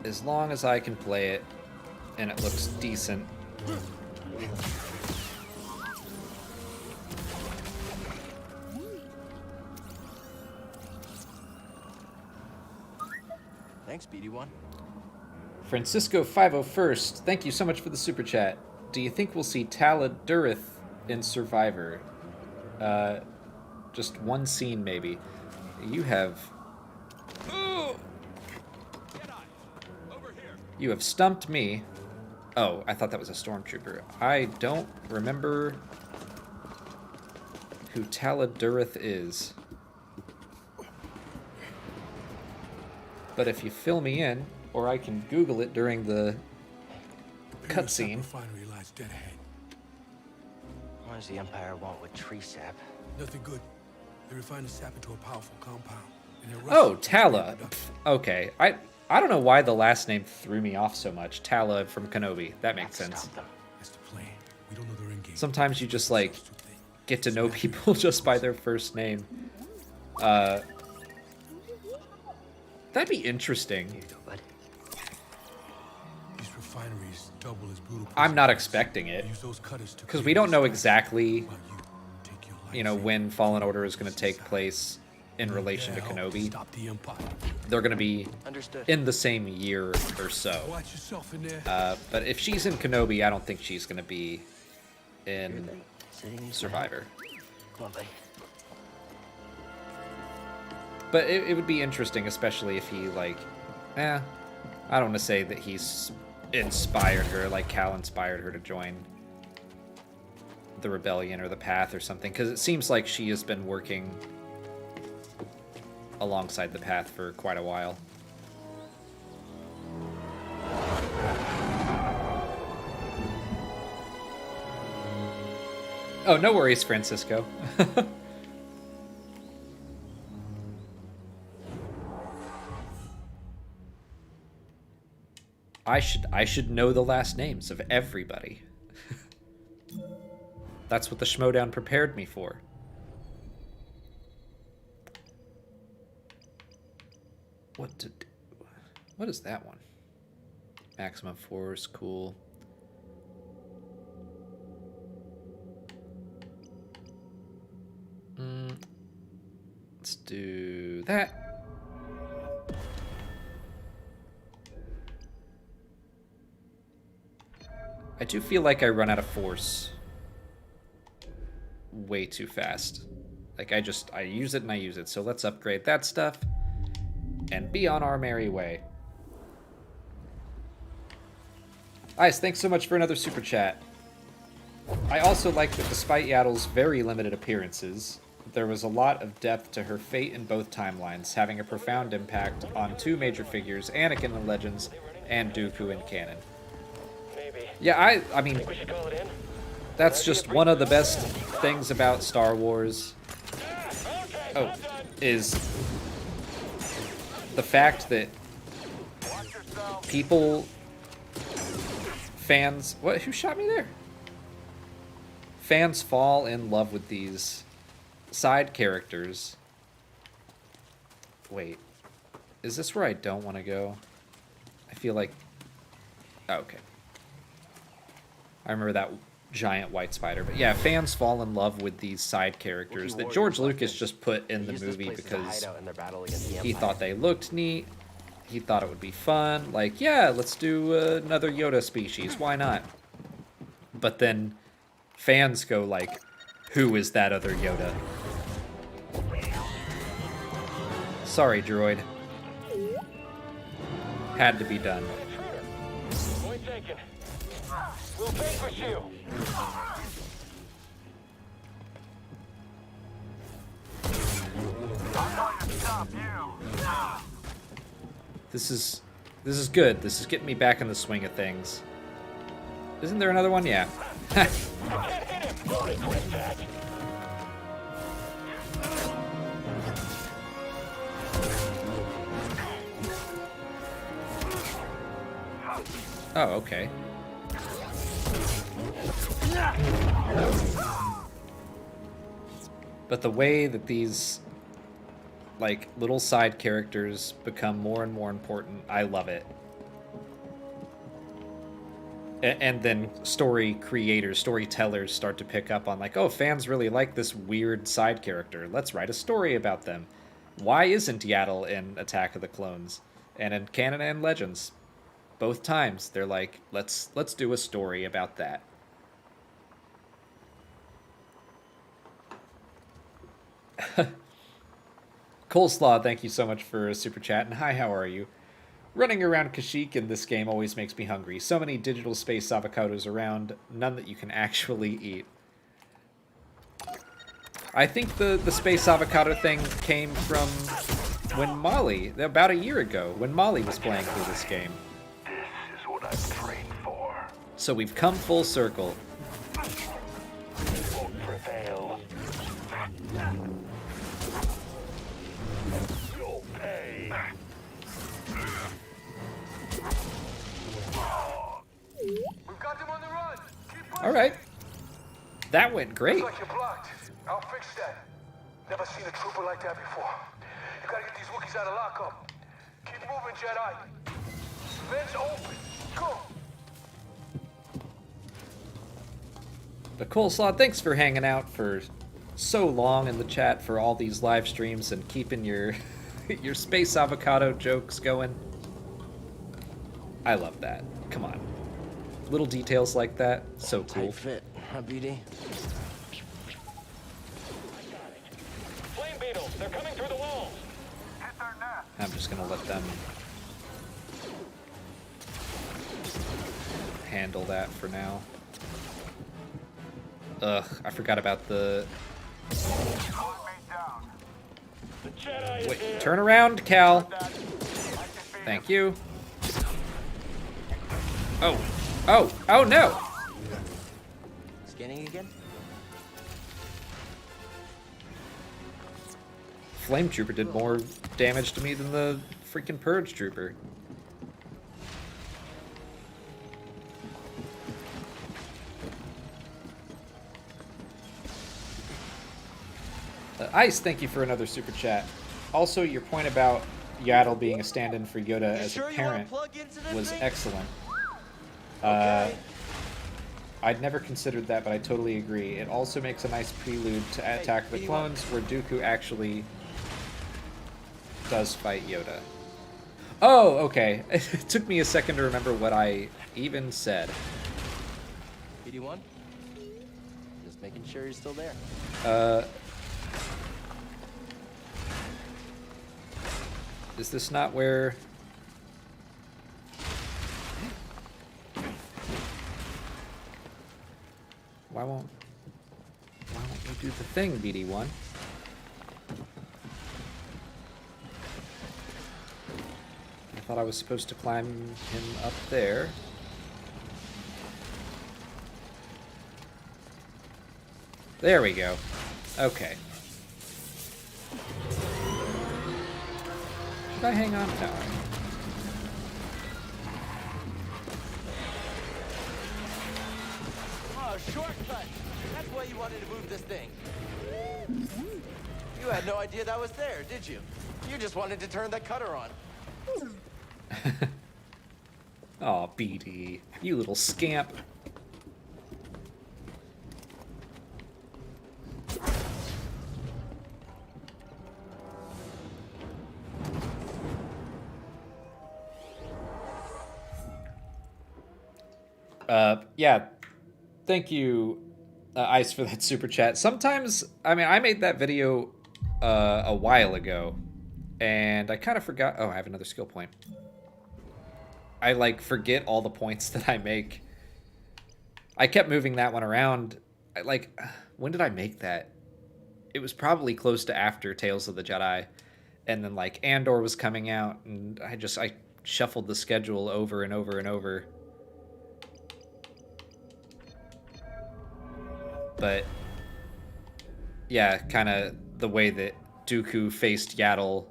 As long as I can play it and it looks decent. Thanks, BD1. Francisco 501st, thank you so much for the super chat. Do you think we'll see Tala Durith in Survivor? Just one scene, maybe. You have... Oh! You have stumped me. Oh, I thought that was a stormtrooper. I don't remember who Tala Durith is. But if you fill me in, or I can Google it during the cutscene. Refinery lies dead ahead. What does the Empire want with tree sap? Nothing good. They refine the sap into a powerful compound. And they're Oh, rusting Tala. production. Okay, I don't know why the last name threw me off so much. Tala from Kenobi. That makes Let's sense. stop them. That's the plan. We don't know their end game. Sometimes you just like get to know people just by their first name. That'd be interesting. Here you go, bud. These refineries double as brutal. I'm not prisons. expecting it. Use those cutters to Because clear we don't the know skies exactly, while you take your you know, lightsaber. when Fallen Order is going to take place in You're relation to there to Kenobi. Stop the Empire. They're going to be Understood. in the same year or so. Watch yourself in there. But if she's in Kenobi, I don't think she's going to be in Sitting in Survivor. Come on, buddy. But it would be interesting, especially if he, like, I don't want to say that he's inspired her, like Cal inspired her to join the Rebellion or the Path or something, because it seems like she has been working alongside the Path for quite a while. Oh, no worries, Francisco. I should know the last names of everybody. That's what the Schmodown prepared me for. What is that one? Maximum force, cool. Let's do that. I do feel like I run out of force way too fast. Like, I use it and I use it. So let's upgrade that stuff and be on our merry way. Ice, thanks so much for another super chat. I also like that despite Yaddle's very limited appearances, there was a lot of depth to her fate in both timelines, having a profound impact on two major figures, Anakin in Legends and Dooku in canon. Yeah, I mean, that's just one of the best things about Star Wars. Oh, is the fact that people, fans, what? Who shot me there? Fans fall in love with these side characters. Wait, is this where I don't want to go? I feel like, oh, okay. I remember that giant white spider. But yeah, fans fall in love with these side characters that George Lucas just put in the movie because he thought they looked neat. He thought it would be fun. Like, yeah, let's do another Yoda species. Why not? But then fans go like, who is that other Yoda? Sorry, droid. Had to be done. Point taken. We'll vanquish you. I'm going to stop you. This is good. This is getting me back in the swing of things. Isn't there another one? Yeah. Can't hit him. Don't regret that. Oh, okay. But the way that these, like, little side characters become more and more important, I love it. And then story creators, storytellers start to pick up on, like, oh, fans really like this weird side character. Let's write a story about them. Why isn't Yaddle in Attack of the Clones? And in Canon and Legends? Both times, they're like, let's do a story about that. Coleslaw, thank you so much for a super chat, and hi, how are you? Running around Kashyyyk in this game always makes me hungry. So many digital space avocados around, none that you can actually eat. I think the space avocado thing came from when Molly, about a year ago, when Molly was playing through this game. This is what I've trained for. So we've come full circle. Won't prevail. You'll pay. We've got them on the run. Keep pushing. All right. That went great. Looks like you're blocked. I'll fix that. Never seen a trooper like that before. You gotta get these Wookiees out of lockup. Keep moving, Jedi. Vents open. Go. But Coleslaw, thanks for hanging out for so long in the chat for all these live streams and keeping your your space avocado jokes going. I love that. Come on. Little details like that, so cool. Tight fit, huh, BD? Flame beetles. They're coming through the walls. Hit their nest. I'm just gonna let them handle that for now. Ugh, I forgot about the... Hold me down. The Jedi is Wait, here. turn around, Cal. Thank you. Oh. Oh. Oh, no. Scanning again? Flame Trooper did more damage to me than the freaking Purge Trooper. Ice, thank you for another super chat. Also, your point about Yaddle being a stand-in for Yoda as a parent was excellent. Okay. I'd never considered that, but I totally agree. It also makes a nice prelude to Attack of the Clones, where Dooku actually does fight Yoda. Oh, okay. It took me a second to remember what I even said. BD1? Just making sure you're still there. Is this not where... Why won't we do the thing, BD1? I thought I was supposed to climb him up there. There we go. Okay. Should I hang on? No. Oh, shortcut! That's why you wanted to move this thing. You had no idea that was there, did you? You just wanted to turn that cutter on. Aw, BD. You little scamp. Yeah. Thank you, Ice, for that super chat. Sometimes, I mean, I made that video a while ago, and I kind of forgot. Oh, I have another skill point. I, like, forget all the points that I make. I kept moving that one around. When did I make that? It was probably close to after Tales of the Jedi. And then, like, Andor was coming out, and I shuffled the schedule over and over and over. But, yeah, kind of the way that Dooku faced Yaddle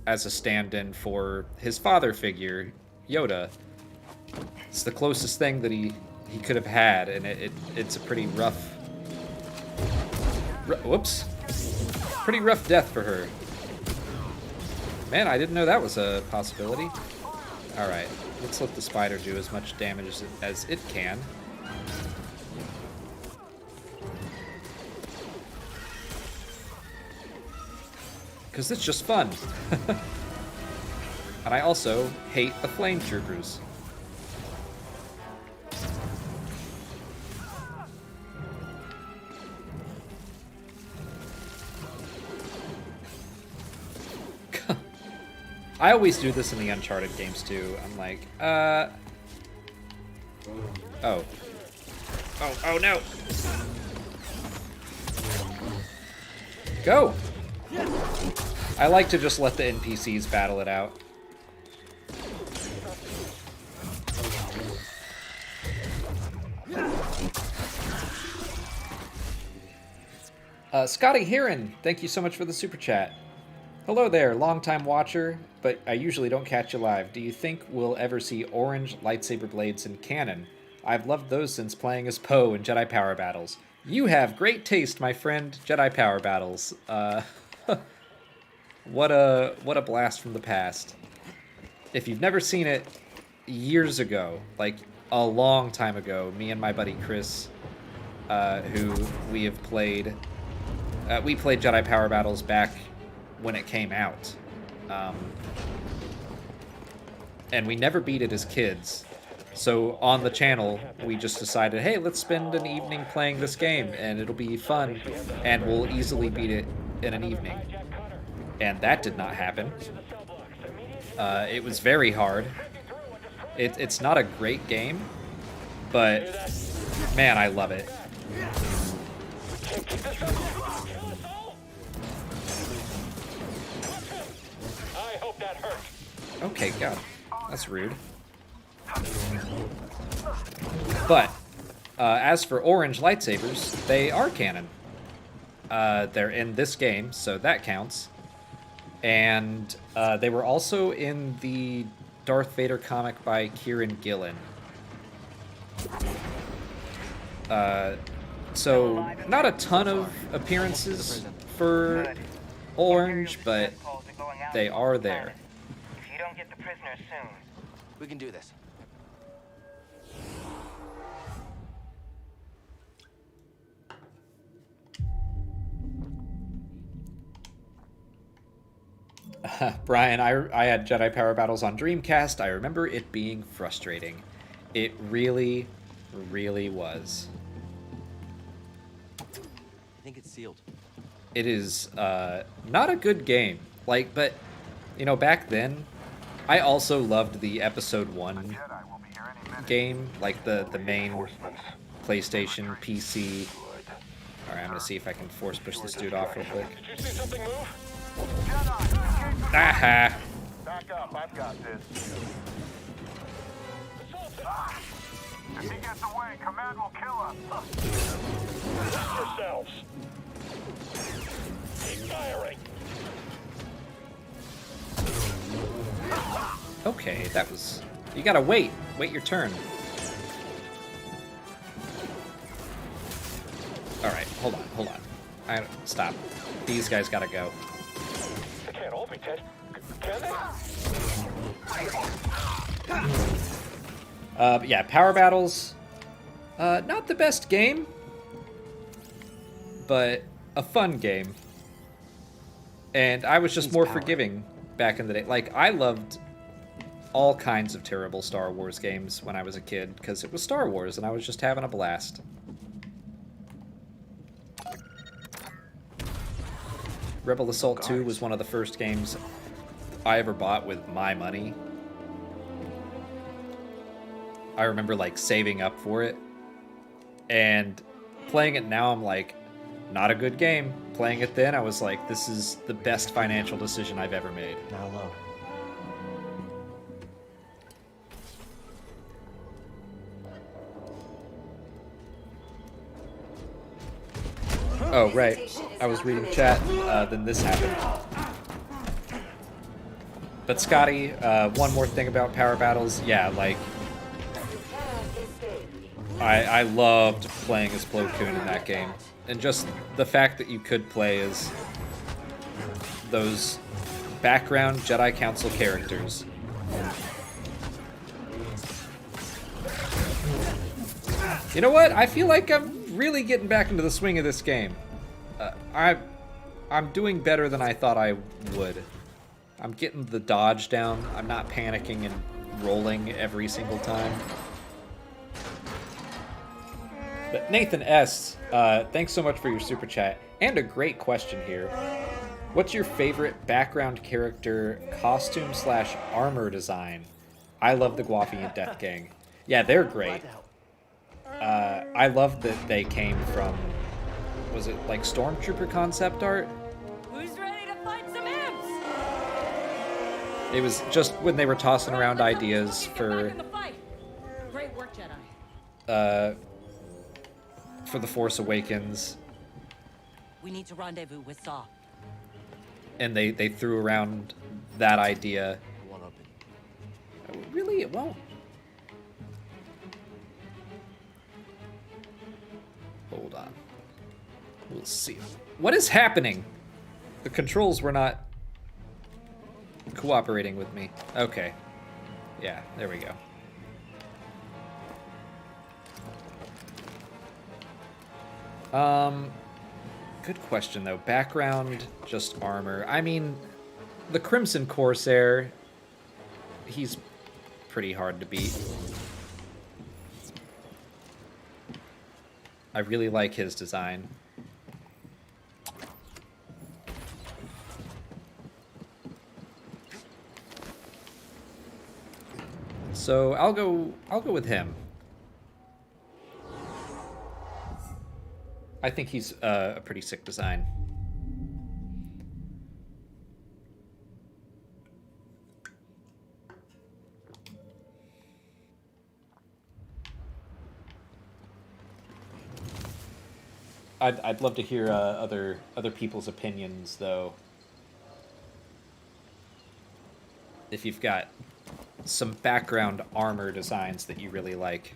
as a stand-in for his father figure, Yoda. It's the closest thing that he could have had, and it's a pretty rough... whoops. Pretty rough death for her. Man, I didn't know that was a possibility. Alright, let's let the spider do as much damage as it can. Because it's just fun. And I also hate the flame troopers. I always do this in the Uncharted games too. I'm like, oh. Oh no! Go! I like to just let the NPCs battle it out. Scotty Heron, thank you so much for the super chat. Hello there, long-time watcher, but I usually don't catch you live. Do you think we'll ever see orange lightsaber blades in canon? I've loved those since playing as Poe in Jedi Power Battles. You have great taste, my friend. Jedi Power Battles. What a blast from the past. If you've never seen it, years ago, like a long time ago, me and my buddy Chris, who we have played, we played Jedi Power Battles back when it came out. And we never beat it as kids. So on the channel, we just decided, hey, let's spend an evening playing this game, and it'll be fun, and we'll easily beat it in an evening. And that did not happen. It was very hard. It's not a great game, but man, I love it. I hope that hurt. Okay, God, that's rude. But as for orange lightsabers, they are canon. They're in this game, so that counts. And they were also in the Darth Vader comic by Kieran Gillen. So not a ton of appearances prefer orange, but they are there. If you don't get the prisoners soon. We can do this. Brian, I had Jedi Power Battles on Dreamcast. I remember it being frustrating. It really, really was. I think it's sealed. It is not a good game. Like, but, you know, back then, I also loved the Episode 1 game, like the main PlayStation, PC. Alright, I'm gonna see if I can force push this dude off real quick. Did you see something move? Aha! Back up, I've got this. If he gets away, Command will kill us. Rest yourselves. Keep firing. Okay, that was... You gotta wait. Wait your turn. Alright, hold on. Stop. These guys gotta go. They can't all be dead. Can they? Yeah, Power Battles. Not the best game, but a fun game. And I was just more forgiving back in the day. Like, I loved all kinds of terrible Star Wars games when I was a kid, because it was Star Wars, and I was just having a blast. Rebel Assault 2 was one of the first games I ever bought with my money. I remember, like, saving up for it. And playing it now, I'm like, not a good game. Playing it then, I was like, this is the best financial decision I've ever made. Now low. Oh, right. I was reading chat, then this happened. But Scotty, one more thing about Power Battles. Yeah, like, I loved playing as Plo Koon in that game. And just the fact that you could play as those background Jedi Council characters. You know what? I feel like I'm really getting back into the swing of this game. I'm doing better than I thought I would. I'm getting the dodge down. I'm not panicking and rolling every single time. But Nathan S., thanks so much for your super chat. And a great question here. What's your favorite background character costume / armor design? I love the Guapian Death Gang. Yeah, they're great. I love that they came from, was it like Stormtrooper concept art? Who's ready to fight some imps? It was just when they were tossing around ideas for Great work, Jedi. For The Force Awakens, We need to rendezvous with Saw. and they threw around that idea. One open. Really, it won't. Hold on. We'll see. What is happening? The controls were not cooperating with me. Okay. Yeah, there we go. Good question, though. Background, just armor. I mean, the Crimson Corsair, he's pretty hard to beat. I really like his design. So I'll go with him. I think he's a pretty sick design. I'd love to hear other people's opinions, though. If you've got some background armor designs that you really like.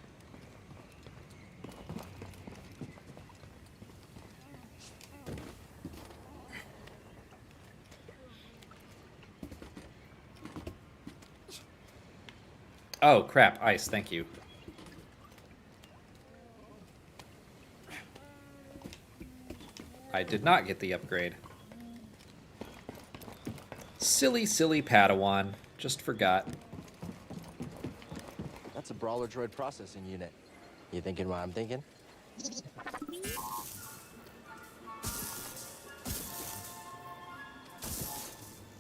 Oh, crap. Ice, thank you. I did not get the upgrade. Silly, silly Padawan. Just forgot. That's a brawler droid processing unit. You thinking what I'm thinking?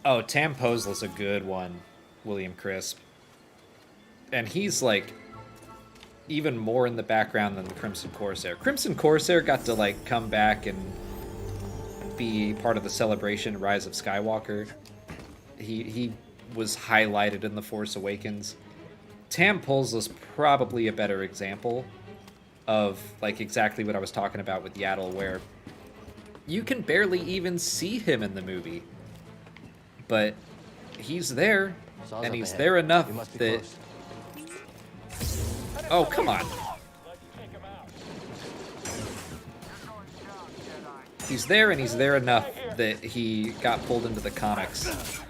Oh, Tam Posel's a good one, William Crisp. And he's, like, even more in the background than the Crimson Corsair. Crimson Corsair got to, like, come back and be part of the celebration Rise of Skywalker. He was highlighted in The Force Awakens. Tam Posel's probably a better example of, like, exactly what I was talking about with Yaddle, where you can barely even see him in the movie. But he's there, and he's there enough that... Oh, come on. He's there, and he's there enough that he got pulled into the comics.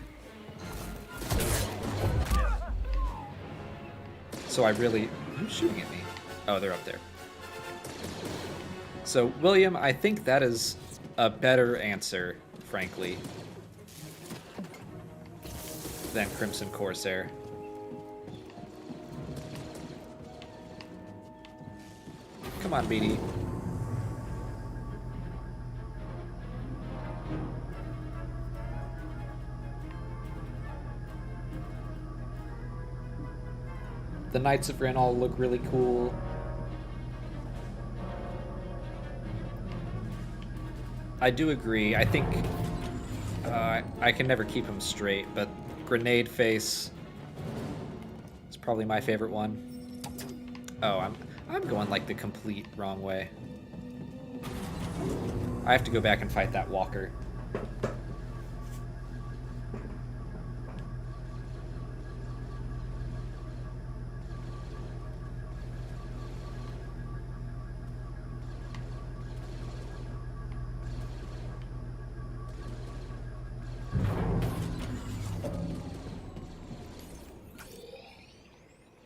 So I really... Who's shooting at me? Oh, they're up there. So, William, I think that is a better answer, frankly, than Crimson Corsair. Come on, BD. The Knights of Ren all look really cool. I do agree. I think I can never keep him straight, but Grenade Face is probably my favorite one. Oh, I'm going like the complete wrong way. I have to go back and fight that walker.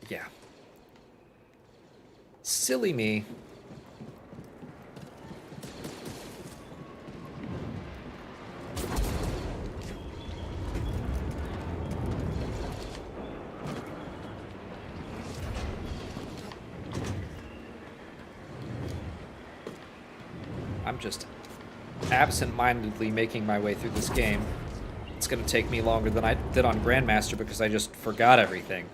Yeah. Silly me. I'm just absent-mindedly making my way through this game. It's going to take me longer than I did on Grandmaster because I just forgot everything.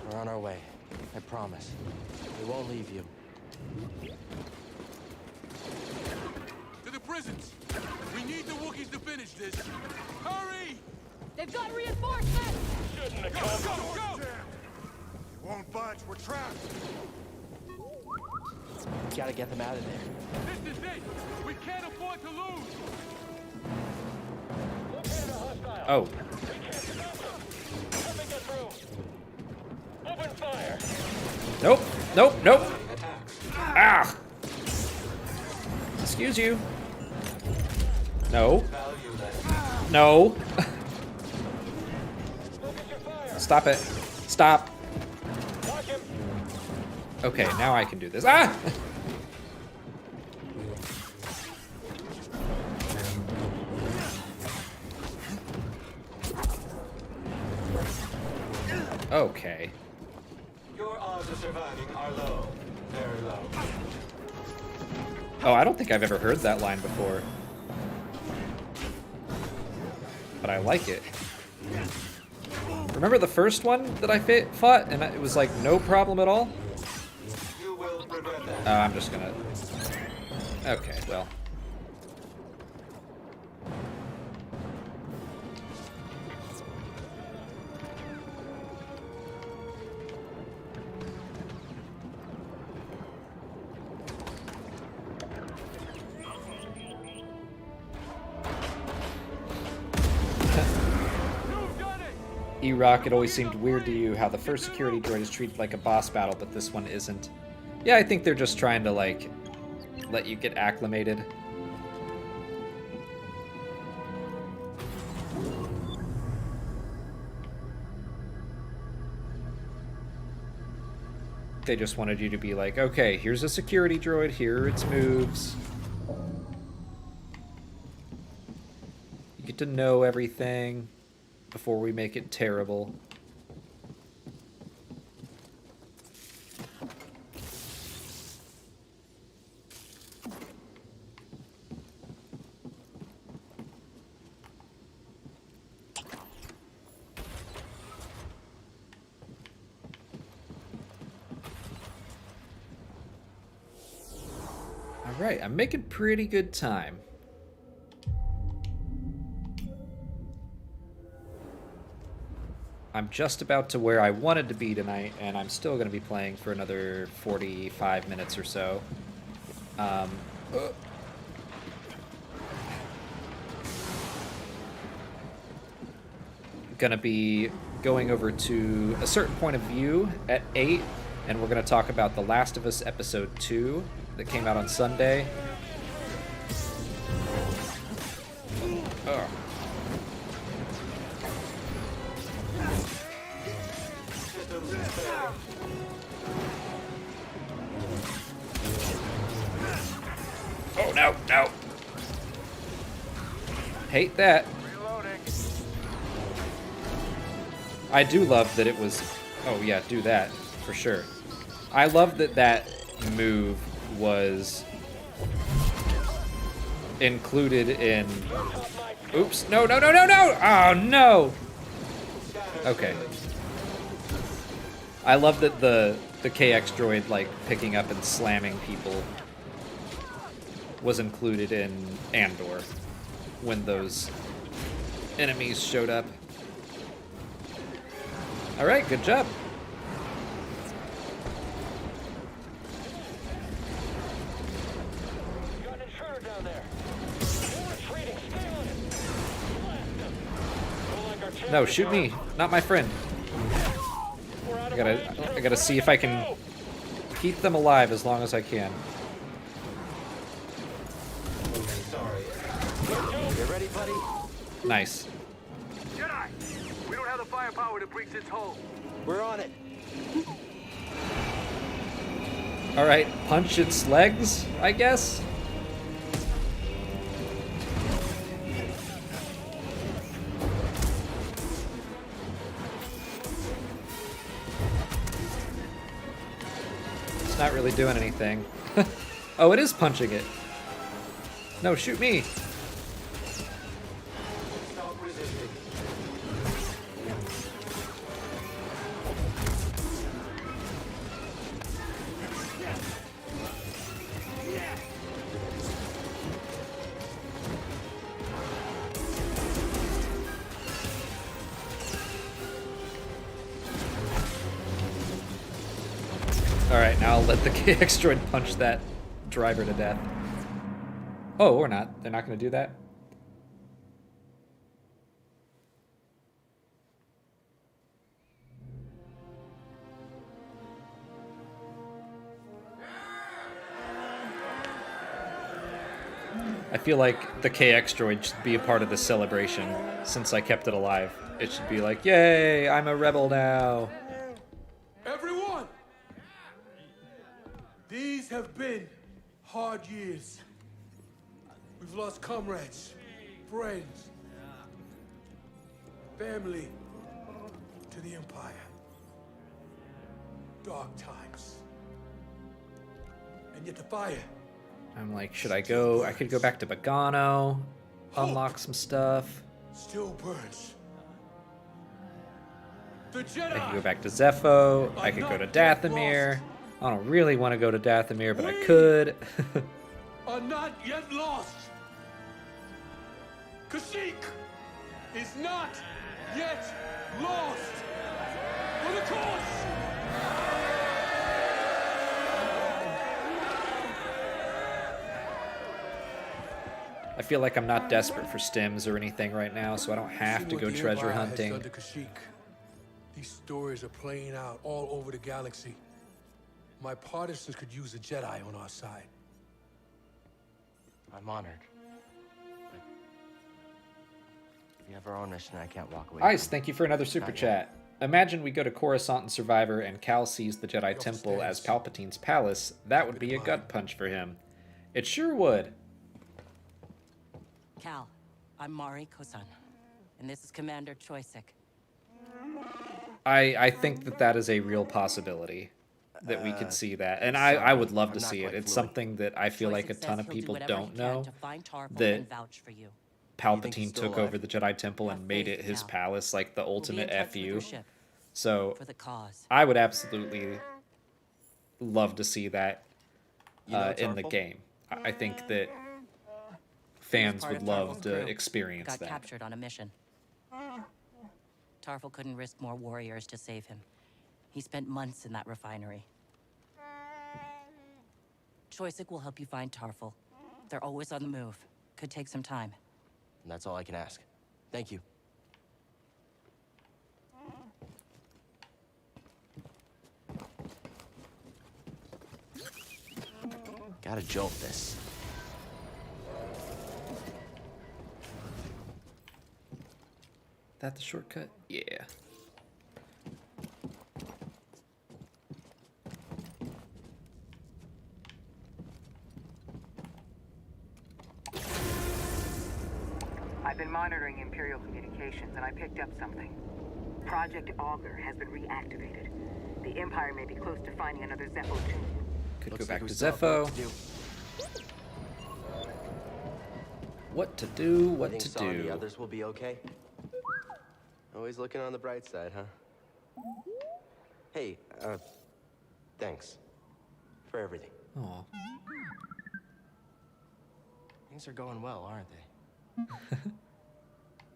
We're on our way. I promise. We won't leave you. To the prisons! We need the Wookiees to finish this! Hurry! They've got reinforcements! Shouldn't have come. Go! We won't budge. We're trapped. Gotta get them out of there. This is it! We can't afford to lose! Located a hostile. Oh. We can't stop them. Let me get through. Open fire. Nope. Nope. Nope. Ah! Excuse you. No. No. Focus your fire. Stop it. Stop. Watch him. Okay, now I can do this. Ah! Okay. Your odds of surviving are low. Very low. Oh, I don't think I've ever heard that line before. But I like it. Remember the first one that I fought, and it was like no problem at all? You will regret that. Oh, I'm just gonna... Okay, well. E-Rock, it always seemed weird to you how the first security droid is treated like a boss battle, but this one isn't. Yeah, I think they're just trying to, like, let you get acclimated. They just wanted you to be like, okay, here's a security droid, here are its moves. You get to know everything before we make it terrible. Alright, I'm making pretty good time. I'm just about to where I wanted to be tonight, and I'm still going to be playing for another 45 minutes or so. Gonna be going over to a certain point of view at 8, and we're going to talk about The Last of Us Episode 2 that came out on Sunday. Ugh. Oh, no, no. Hate that. I do love that it was... Oh, yeah, do that, for sure. I love that that move was included in... Oops, no, no, no, no, no! Oh, no! Okay. I love that the KX droid, like, picking up and slamming people was included in Andor when those enemies showed up. Alright, good job. Got an intruder down there. We're retreating. Stay on him. Blast him. Don't like our chances, No, shoot huh? me, not my friend. We're out I of gotta range. see if I can keep them alive as long as I can. You ready, buddy? Nice. Jedi! We don't have the firepower to breach its hull. We're on it. Alright, punch its legs, I guess? It's not really doing anything. Oh, it is punching it. No, shoot me. Stop resisting. Alright, now I'll let the KX droid punch that driver to death. Oh, or not. They're not going to do that? I feel like the KX droid should be a part of the celebration since I kept it alive. It should be like, yay, I'm a rebel now. Everyone! These have been hard years. We've lost comrades, friends, family to the Empire. Dark times. And yet the fire. I'm like, should I go? I could go back to Bogano, unlock some stuff. Still burns. The Jedi! I could go back to Zepho. I could go to Dathomir. I don't really want to go to Dathomir, but I could. Are not yet lost. Kashyyyk is not yet lost. For the cause! I feel like I'm not desperate for stims or anything right now, so I don't have to See what go the treasure Empire has hunting. done to Kashyyyk. These stories are playing out all over the galaxy. My partisans could use a Jedi on our side. I'm honored. But we have our own mission I can't walk away Ice, from. thank you for another super Not yet. chat. Imagine we go to Coruscant and Survivor and Cal sees the Jedi Temple as Palpatine's palace. That would be a gut punch for him. It sure would. Cal, I'm Mari Kosan, and this is Commander Choisik. I think that is a real possibility that we could see that. And I would love to see it. It's something that I feel like a ton of people don't know, that Palpatine took over the Jedi Temple and made it his palace, like the ultimate FU. So I would absolutely love to see that in the game. I think that fans would love to experience that. Got captured on a mission. Tarful couldn't risk more warriors to save him. He spent months in that refinery. Choisik will help you find Tarful. They're always on the move. Could take some time. And that's all I can ask. Thank you. Gotta jolt this. That the shortcut? Yeah. I've been monitoring Imperial communications, and I picked up something. Project Augur has been reactivated. The Empire may be close to finding another Zepho tomb. Could go back to Zepho. What to do, what Think to Saw and do. the others will be okay? Always looking on the bright side, huh? Hey, thanks. For everything. Aw. Things are going well, aren't they?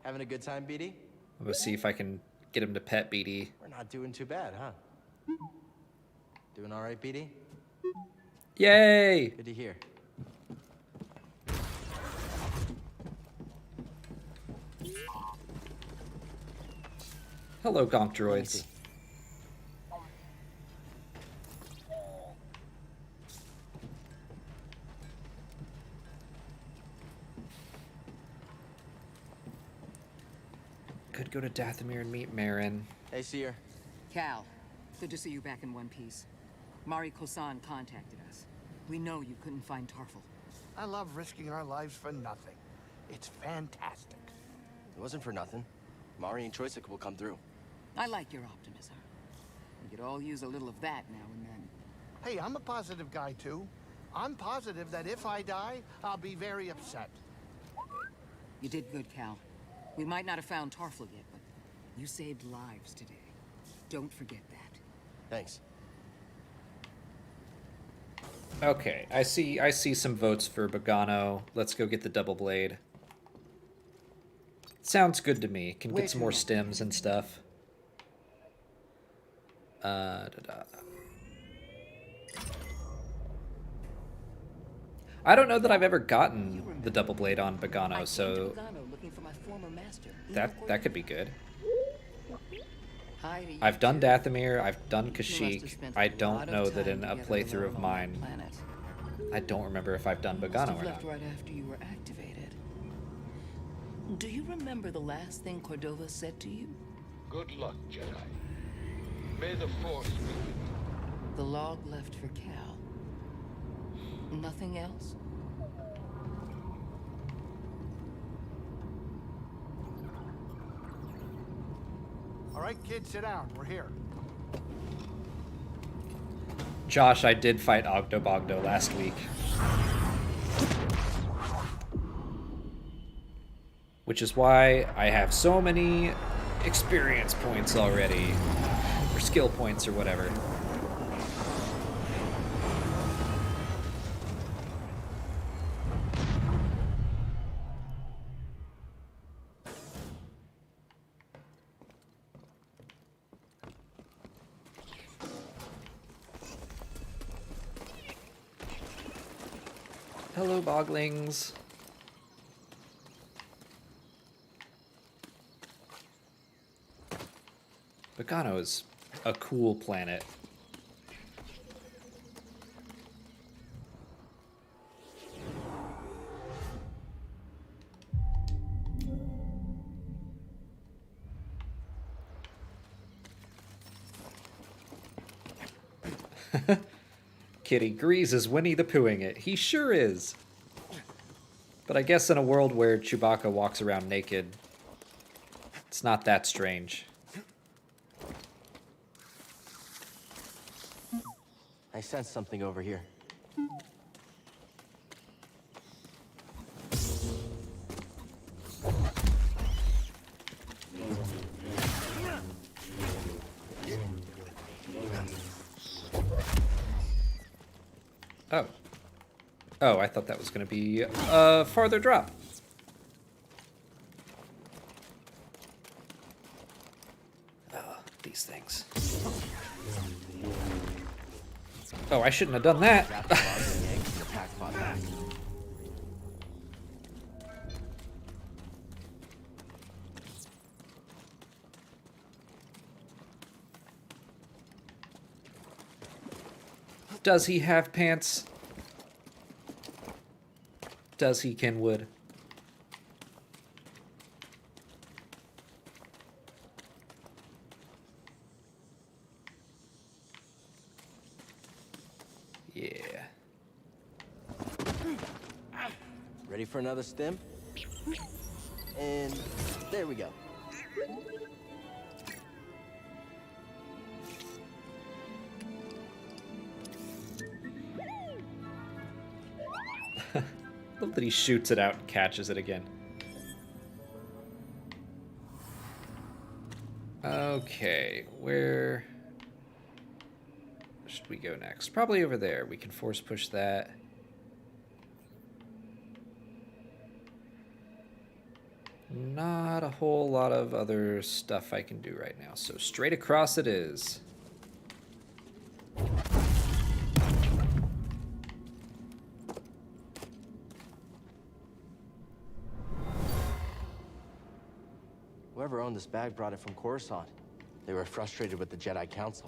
Having a good time, BD? I'm gonna see if I can get him to pet BD. We're not doing too bad, huh? Doing all right, BD? Yay! Good to hear. Hello, Gonk droids. Could go to Dathomir and meet Marin. Hey, Seer. Cal, good to see you back in one piece. Mari Kosan contacted us. We know you couldn't find Tarful. I love risking our lives for nothing. It's fantastic. It wasn't for nothing. Mari and Choisik will come through. I like your optimism. We could all use a little of that now and then. Hey, I'm a positive guy, too. I'm positive that if I die, I'll be very upset. You did good, Cal. We might not have found Tarful yet, but you saved lives today. Don't forget that. Thanks. Okay, I see some votes for Bogano. Let's go get the double blade. Sounds good to me. Can get some more stems and stuff. I don't know that I've ever gotten the double blade on Bogano, so that could be good. I've done Dathomir, I've done Kashyyyk. I don't know that in a playthrough of mine, I don't remember if I've done Bogano or not. Right after you were activated. Do you remember the last thing Cordova said to you? Good luck, Jedi. May the Force be with you. The log left for Cal. Nothing else? All right, kids, sit down. We're here. Josh, I did fight Ogdo Bogdo last week. Which is why I have so many experience points already. Or skill points or whatever. Hello, Boglings. Bogano is a cool planet. Kitty Grease is Winnie the Poohing it. He sure is. But I guess in a world where Chewbacca walks around naked, it's not that strange. I sense something over here. Oh. Oh, I thought that was going to be a farther drop. Oh, these things. Oh, I shouldn't have done that. Does he have pants? Does he, Kenwood? Yeah. Ready for another stim? And there we go. Love that he shoots it out and catches it again. Okay, where should we go next? Probably over there. We can force push that. Not a whole lot of other stuff I can do right now, so straight across it is. Whoever owned this bag brought it from Coruscant. They were frustrated with the Jedi Council.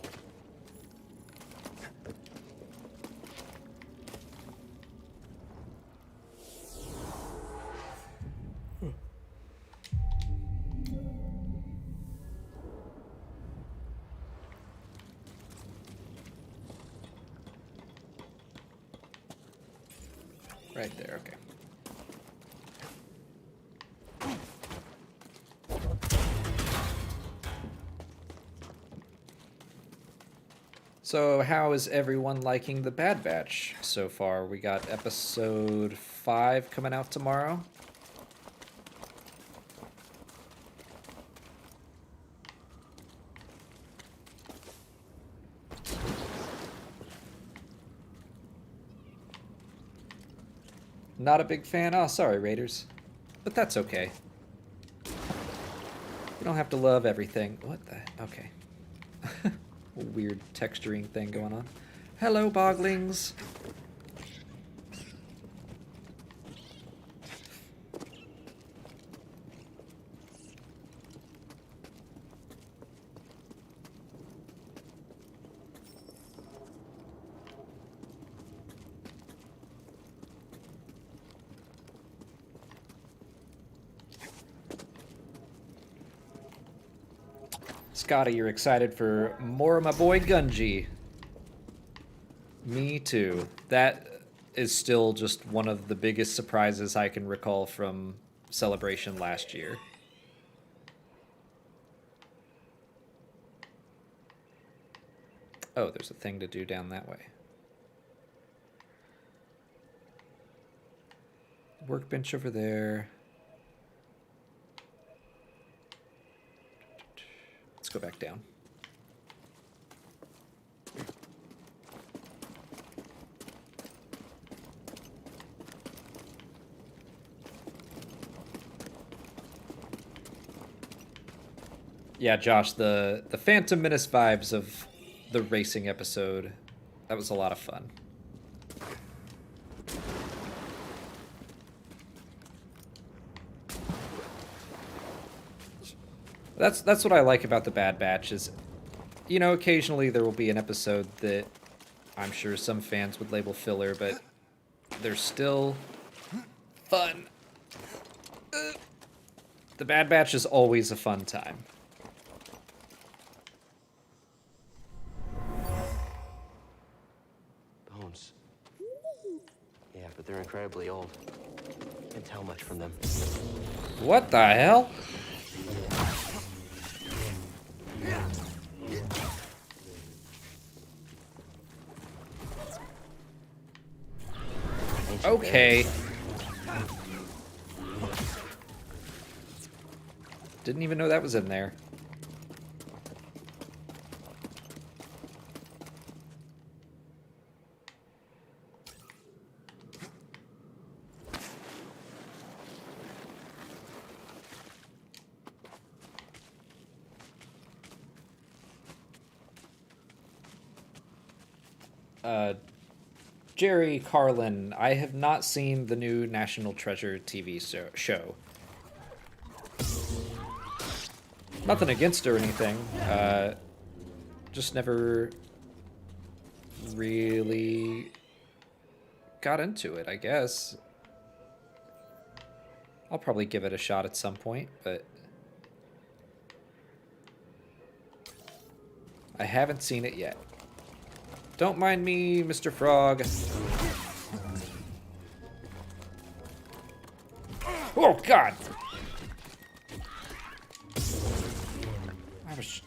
Right there, okay. So how is everyone liking the Bad Batch so far? We got episode 5 coming out tomorrow. Not a big fan? Oh, sorry, Raiders. But that's okay. You don't have to love everything. What the? Okay. Weird texturing thing going on. Hello, Boglings. Scotty, you're excited for more of my boy Gunji. Me too. That is still just one of the biggest surprises I can recall from Celebration last year. Oh, there's a thing to do down that way. Workbench over there. Let's go back down. Yeah, Josh, the Phantom Menace vibes of the racing episode, that was a lot of fun. That's what I like about the Bad Batch is, you know, occasionally there will be an episode that I'm sure some fans would label filler, but they're still fun. The Bad Batch is always a fun time. uniforms. Yeah, but they're incredibly old. Can't tell much from them. What the hell? Okay. Didn't even know that was in there. Jerry Carlin, I have not seen the new National Treasure TV show. Nothing against her or anything. Just never really got into it, I guess. I'll probably give it a shot at some point, but I haven't seen it yet. Don't mind me, Mr. Frog. Oh, God! I was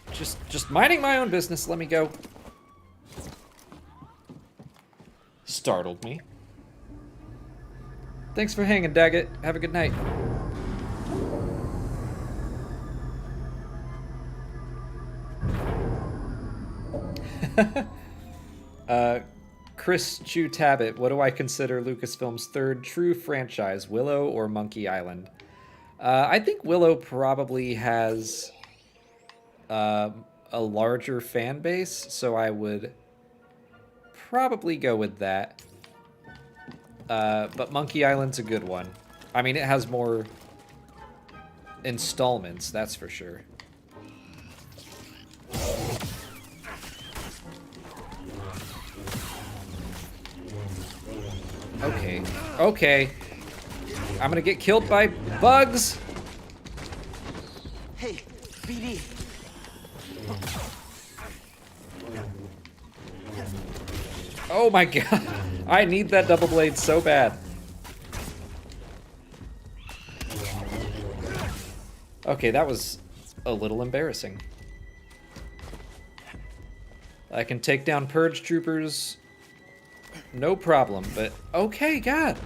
just minding my own business. Let me go. Startled me. Thanks for hanging, Daggett. Have a good night. Chris Chew Tabbitt, what do I consider Lucasfilm's third true franchise, Willow or Monkey Island? I think Willow probably has a larger fan base, so I would probably go with that. But Monkey Island's a good one. I mean, it has more installments, that's for sure. Okay. Okay. I'm gonna get killed by bugs. Hey, BD. Oh my god. I need that double blade so bad. Okay, that was a little embarrassing. I can take down purge troopers, no problem, but okay, God.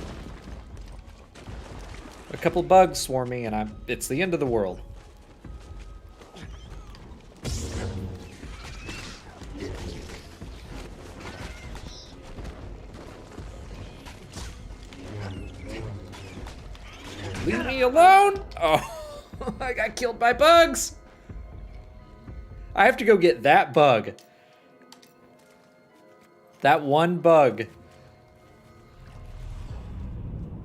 A couple bugs swarm me and it's the end of the world. Leave me alone! Oh, I got killed by bugs! I have to go get that bug. That one bug.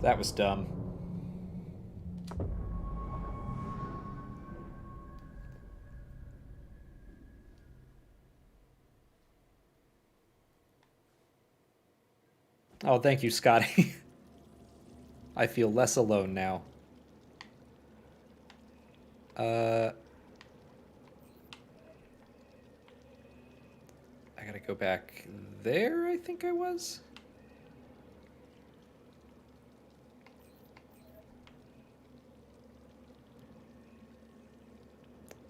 That was dumb. Oh, thank you, Scotty. I feel less alone now. I gotta go back there, I think I was.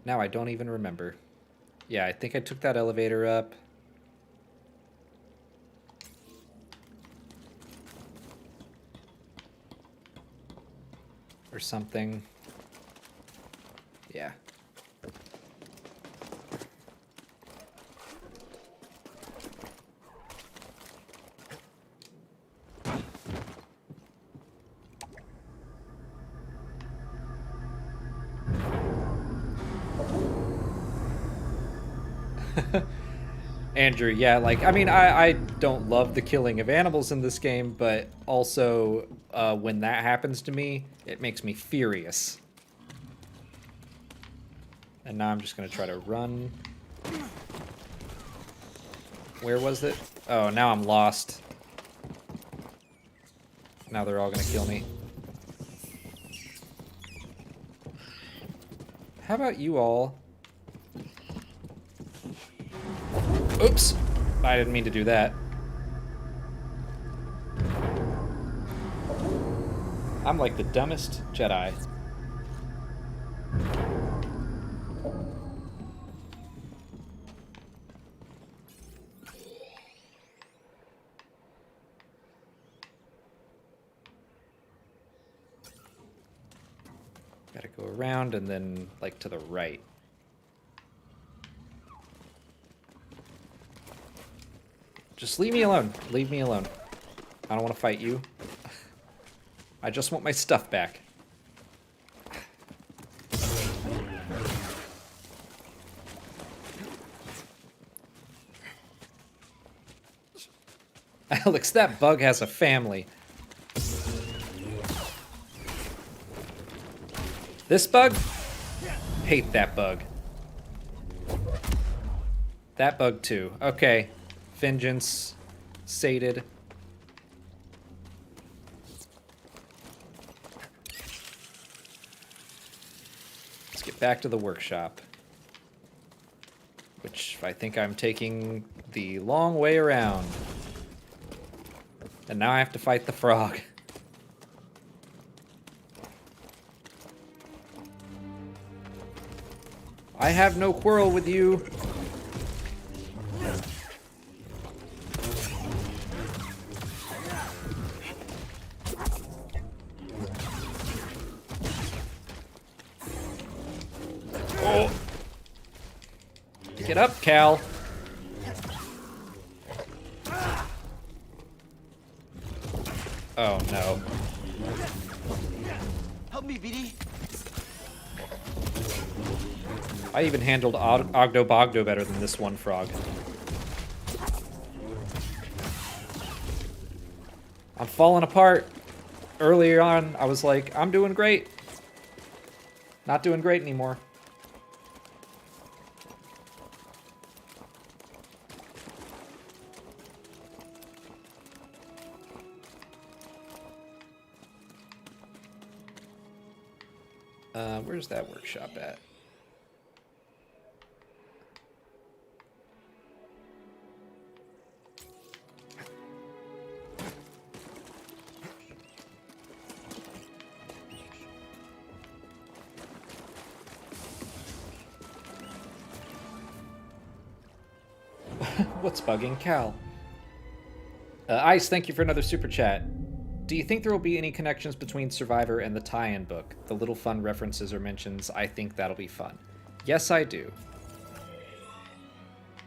Now I don't even remember. Yeah, I think I took that elevator up. Or something. Yeah. Andrew, yeah, like, I mean, I don't love the killing of animals in this game, but also when that happens to me, it makes me furious. And now I'm just going to try to run. Where was it? Oh, now I'm lost. Now they're all going to kill me. How about you all? Oops! I didn't mean to do that. I'm like the dumbest Jedi. Gotta go around and then, like, to the right. Just leave me alone. Leave me alone. I don't want to fight you. I just want my stuff back. Alex, that bug has a family. This bug? Hate that bug. That bug too. Okay. Vengeance. Sated. Let's get back to the workshop. Which I think I'm taking the long way around. And now I have to fight the frog. I have no quarrel with you. Oh. Get up, Cal. Oh no. Help me, BD. I even handled Ogdo Bogdo better than this one frog. I'm falling apart. Earlier on, I was like, I'm doing great. Not doing great anymore. Where's that workshop at? What's bugging Cal? Ice, thank you for another super chat. Do you think there will be any connections between Survivor and the tie-in book? The little fun references or mentions, I think that'll be fun. Yes, I do.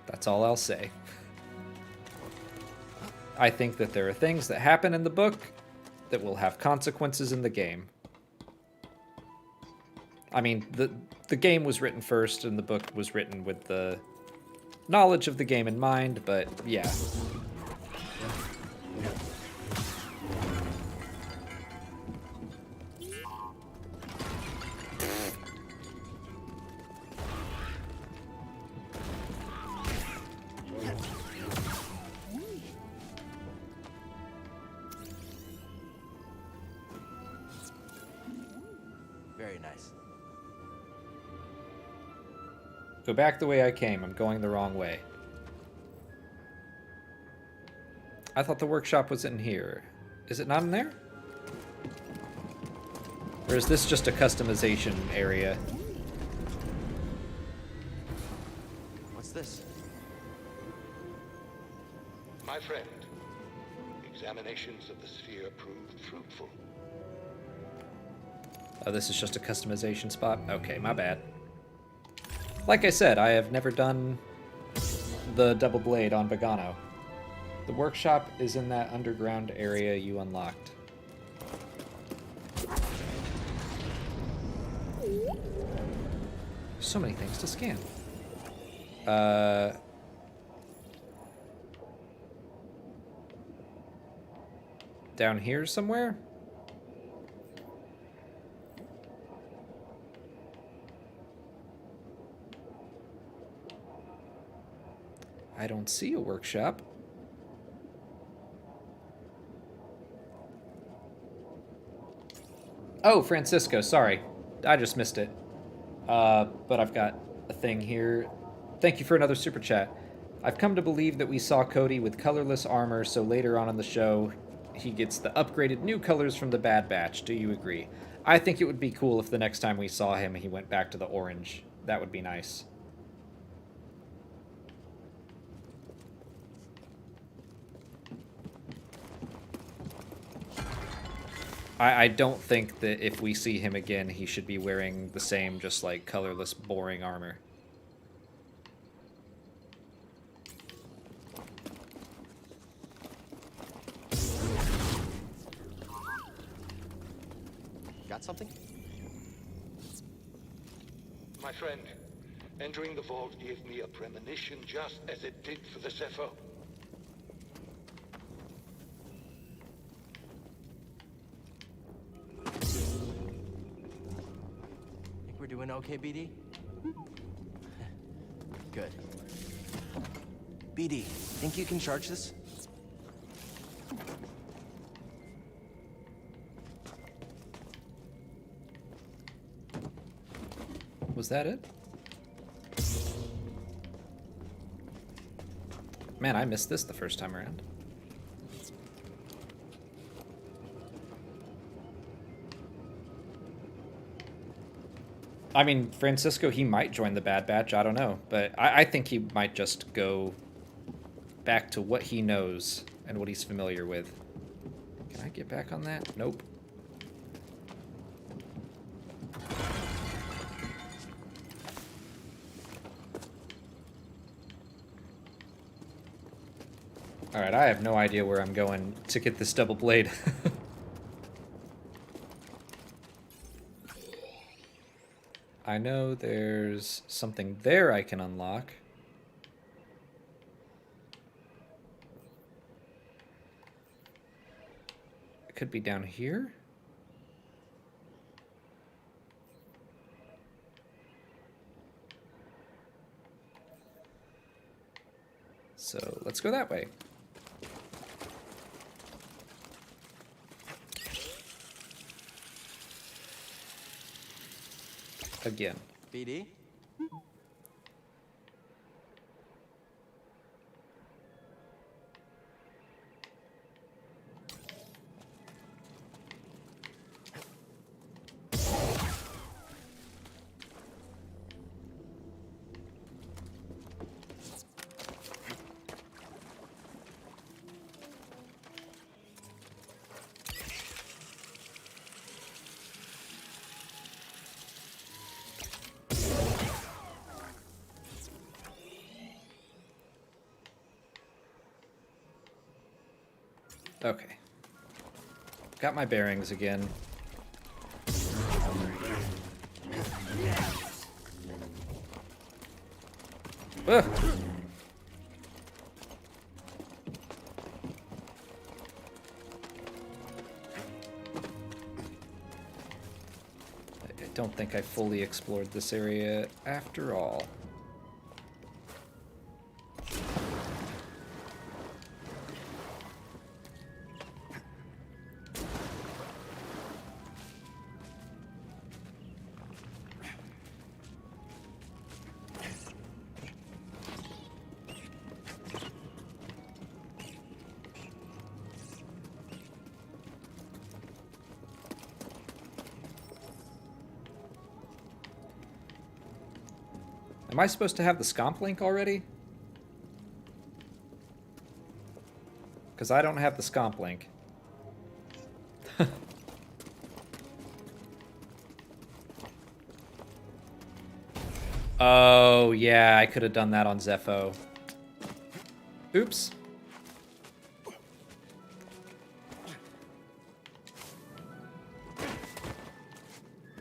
That's all I'll say. I think that there are things that happen in the book that will have consequences in the game. I mean, the game was written first and the book was written with the knowledge of the game in mind, but yeah. Very nice. Go back the way I came. I'm going the wrong way. I thought the workshop was in here. Is it not in there? Or is this just a customization area? What's this? My friend, examinations of the sphere proved fruitful. Oh, this is just a customization spot? Okay, my bad. Like I said, I have never done the double blade on Bogano. The workshop is in that underground area you unlocked. So many things to scan. Down here somewhere? I don't see a workshop. Oh, Francisco, sorry. I just missed it. But I've got a thing here. Thank you for another super chat. I've come to believe that we saw Cody with colorless armor, so later on in the show, he gets the upgraded new colors from the Bad Batch. Do you agree? I think it would be cool if the next time we saw him, he went back to the orange. That would be nice. I don't think that if we see him again, he should be wearing the same, just like, colorless, boring armor. Got something? My friend, entering the vault gave me a premonition just as it did for the Zepho. Think we're doing okay, BD? Good. BD, think you can charge this? Was that it? Man, I missed this the first time around. I mean, Francisco, he might join the Bad Batch, I don't know. But I think he might just go back to what he knows and what he's familiar with. Can I get back on that? Nope. Alright, I have no idea where I'm going to get this double blade. I know there's something there I can unlock. It could be down here. So let's go that way. Again. BD? Okay. Got my bearings again. Ugh. I don't think I fully explored this area after all. Am I supposed to have the scomp link already? Because I don't have the scomp link. Oh, yeah, I could have done that on Zepho. Oops.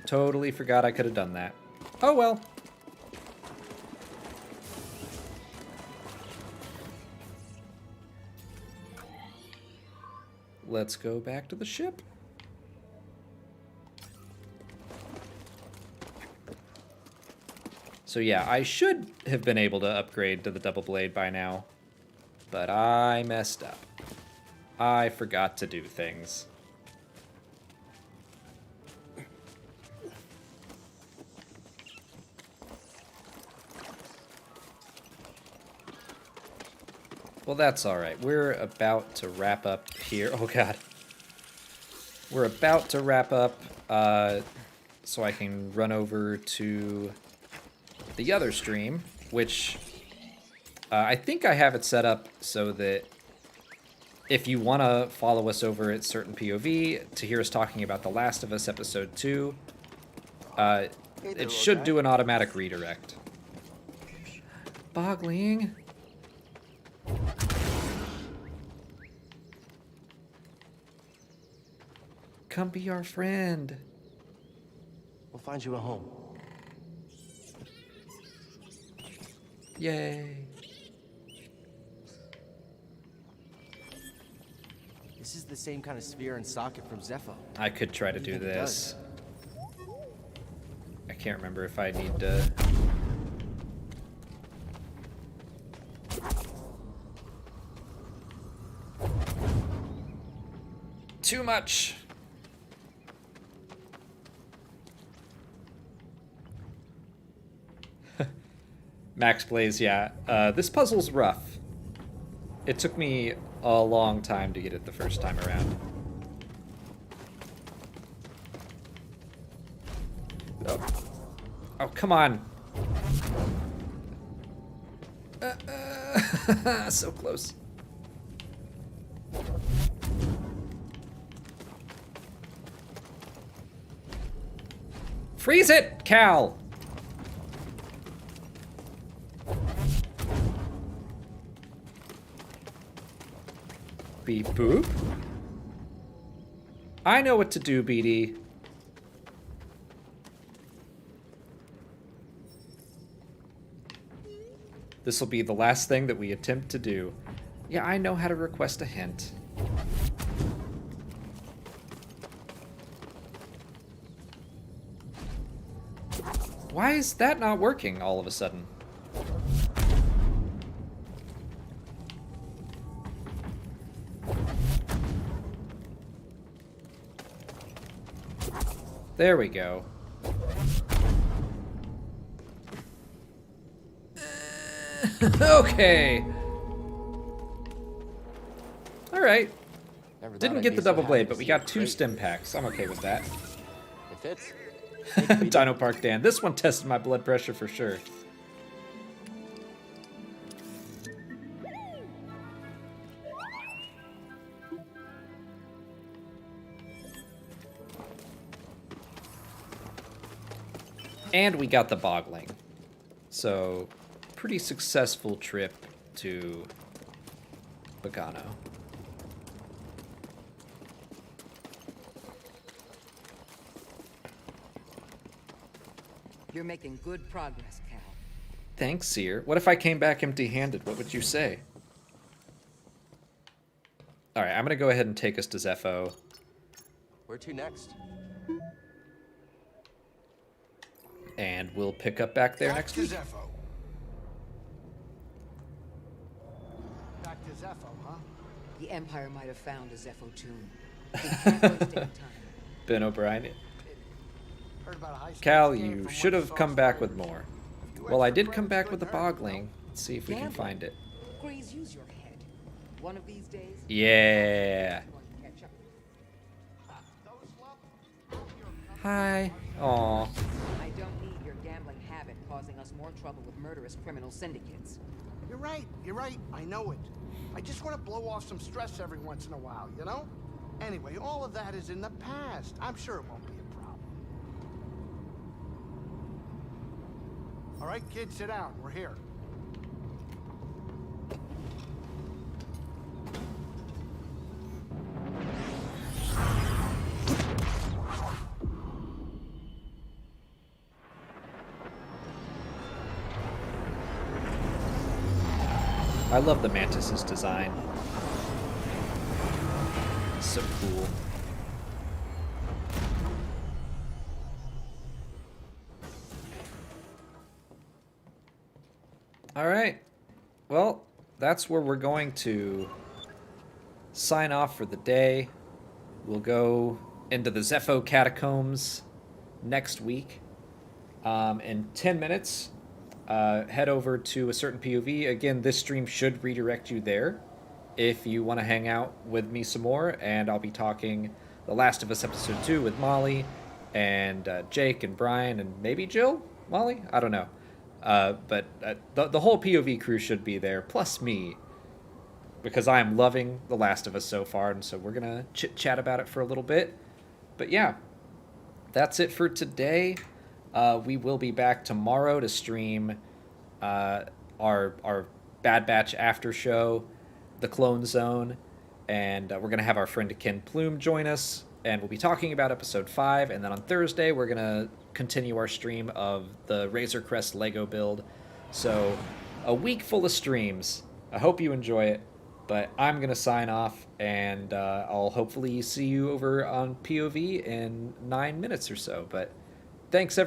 Totally forgot I could have done that. Oh, well. Let's go back to the ship. So yeah, I should have been able to upgrade to the double blade by now, but I messed up. I forgot to do things. Well, that's all right. We're about to wrap up here. Oh, God. We're about to wrap up so I can run over to the other stream, which I think I have it set up so that if you want to follow us over at certain POV to hear us talking about The Last of Us Episode 2, it should do an automatic redirect. Bogling. Come be our friend. We'll find you a home. Yay. This is the same kind of sphere and socket from Zepho. I could try to do this. I can't remember if I need to... Too much. Max plays, yeah. This puzzle's rough. It took me a long time to get it the first time around. Oh, oh come on. So close. Freeze it, Cal! Beep boop. I know what to do, BD. This will be the last thing that we attempt to do. Yeah, I know how to request a hint. Why is that not working all of a sudden? There we go. Okay. All right. Didn't get the double blade, but we got 2 stim packs. I'm okay with that. It fits. Dino Park Dan. This one tested my blood pressure for sure. And we got the bogling. So, pretty successful trip to Bogano. You're making good progress, Cal. Thanks, Seer. What if I came back empty-handed? What would you say? Alright, I'm gonna go ahead and take us to Zepho. Where to next? And we'll pick up back there Back next to week. Zepho. Back to Zepho, huh? The Empire might have found a Zepho tomb. We can't waste any time. Ben O'Brien. Heard about a high-speed Cal, scan you from should one have of come Saul's back with fighters. more. You Well, I extra did come friends back good with the there? bogling. Let's see if we can Gambling. find it. Grease, use your head. One of these days... Yeah. I'm going to catch up. Hi. Aw. I don't need your gambling habit causing us more trouble with murderous criminal syndicates. You're right. I know it. I just want to blow off some stress every once in a while, you know? Anyway, all of that is in the past. I'm sure it won't be a problem. All right, kids, sit down. We're here. I love the Mantis's design. So cool. All right. Well, that's where we're going to sign off for the day. We'll go into the Zepho catacombs next week. In 10 minutes, head over to a certain POV. Again, this stream should redirect you there if you want to hang out with me some more, and I'll be talking The Last of Us Episode 2 with Molly, and Jake, and Brian, and maybe Jill? Molly? I don't know. But the whole POV crew should be there, plus me, because I am loving The Last of Us so far, and so we're going to chit-chat about it for a little bit. But yeah, that's it for today. We will be back tomorrow to stream our Bad Batch after show, The Clone Zone, and we're going to have our friend Ken Plume join us, and we'll be talking about Episode 5, and then on Thursday we're going to continue our stream of the Razor Crest Lego build. So, a week full of streams. I hope you enjoy it, but I'm going to sign off, and I'll hopefully see you over on POV in 9 minutes or so, but thanks, everyone.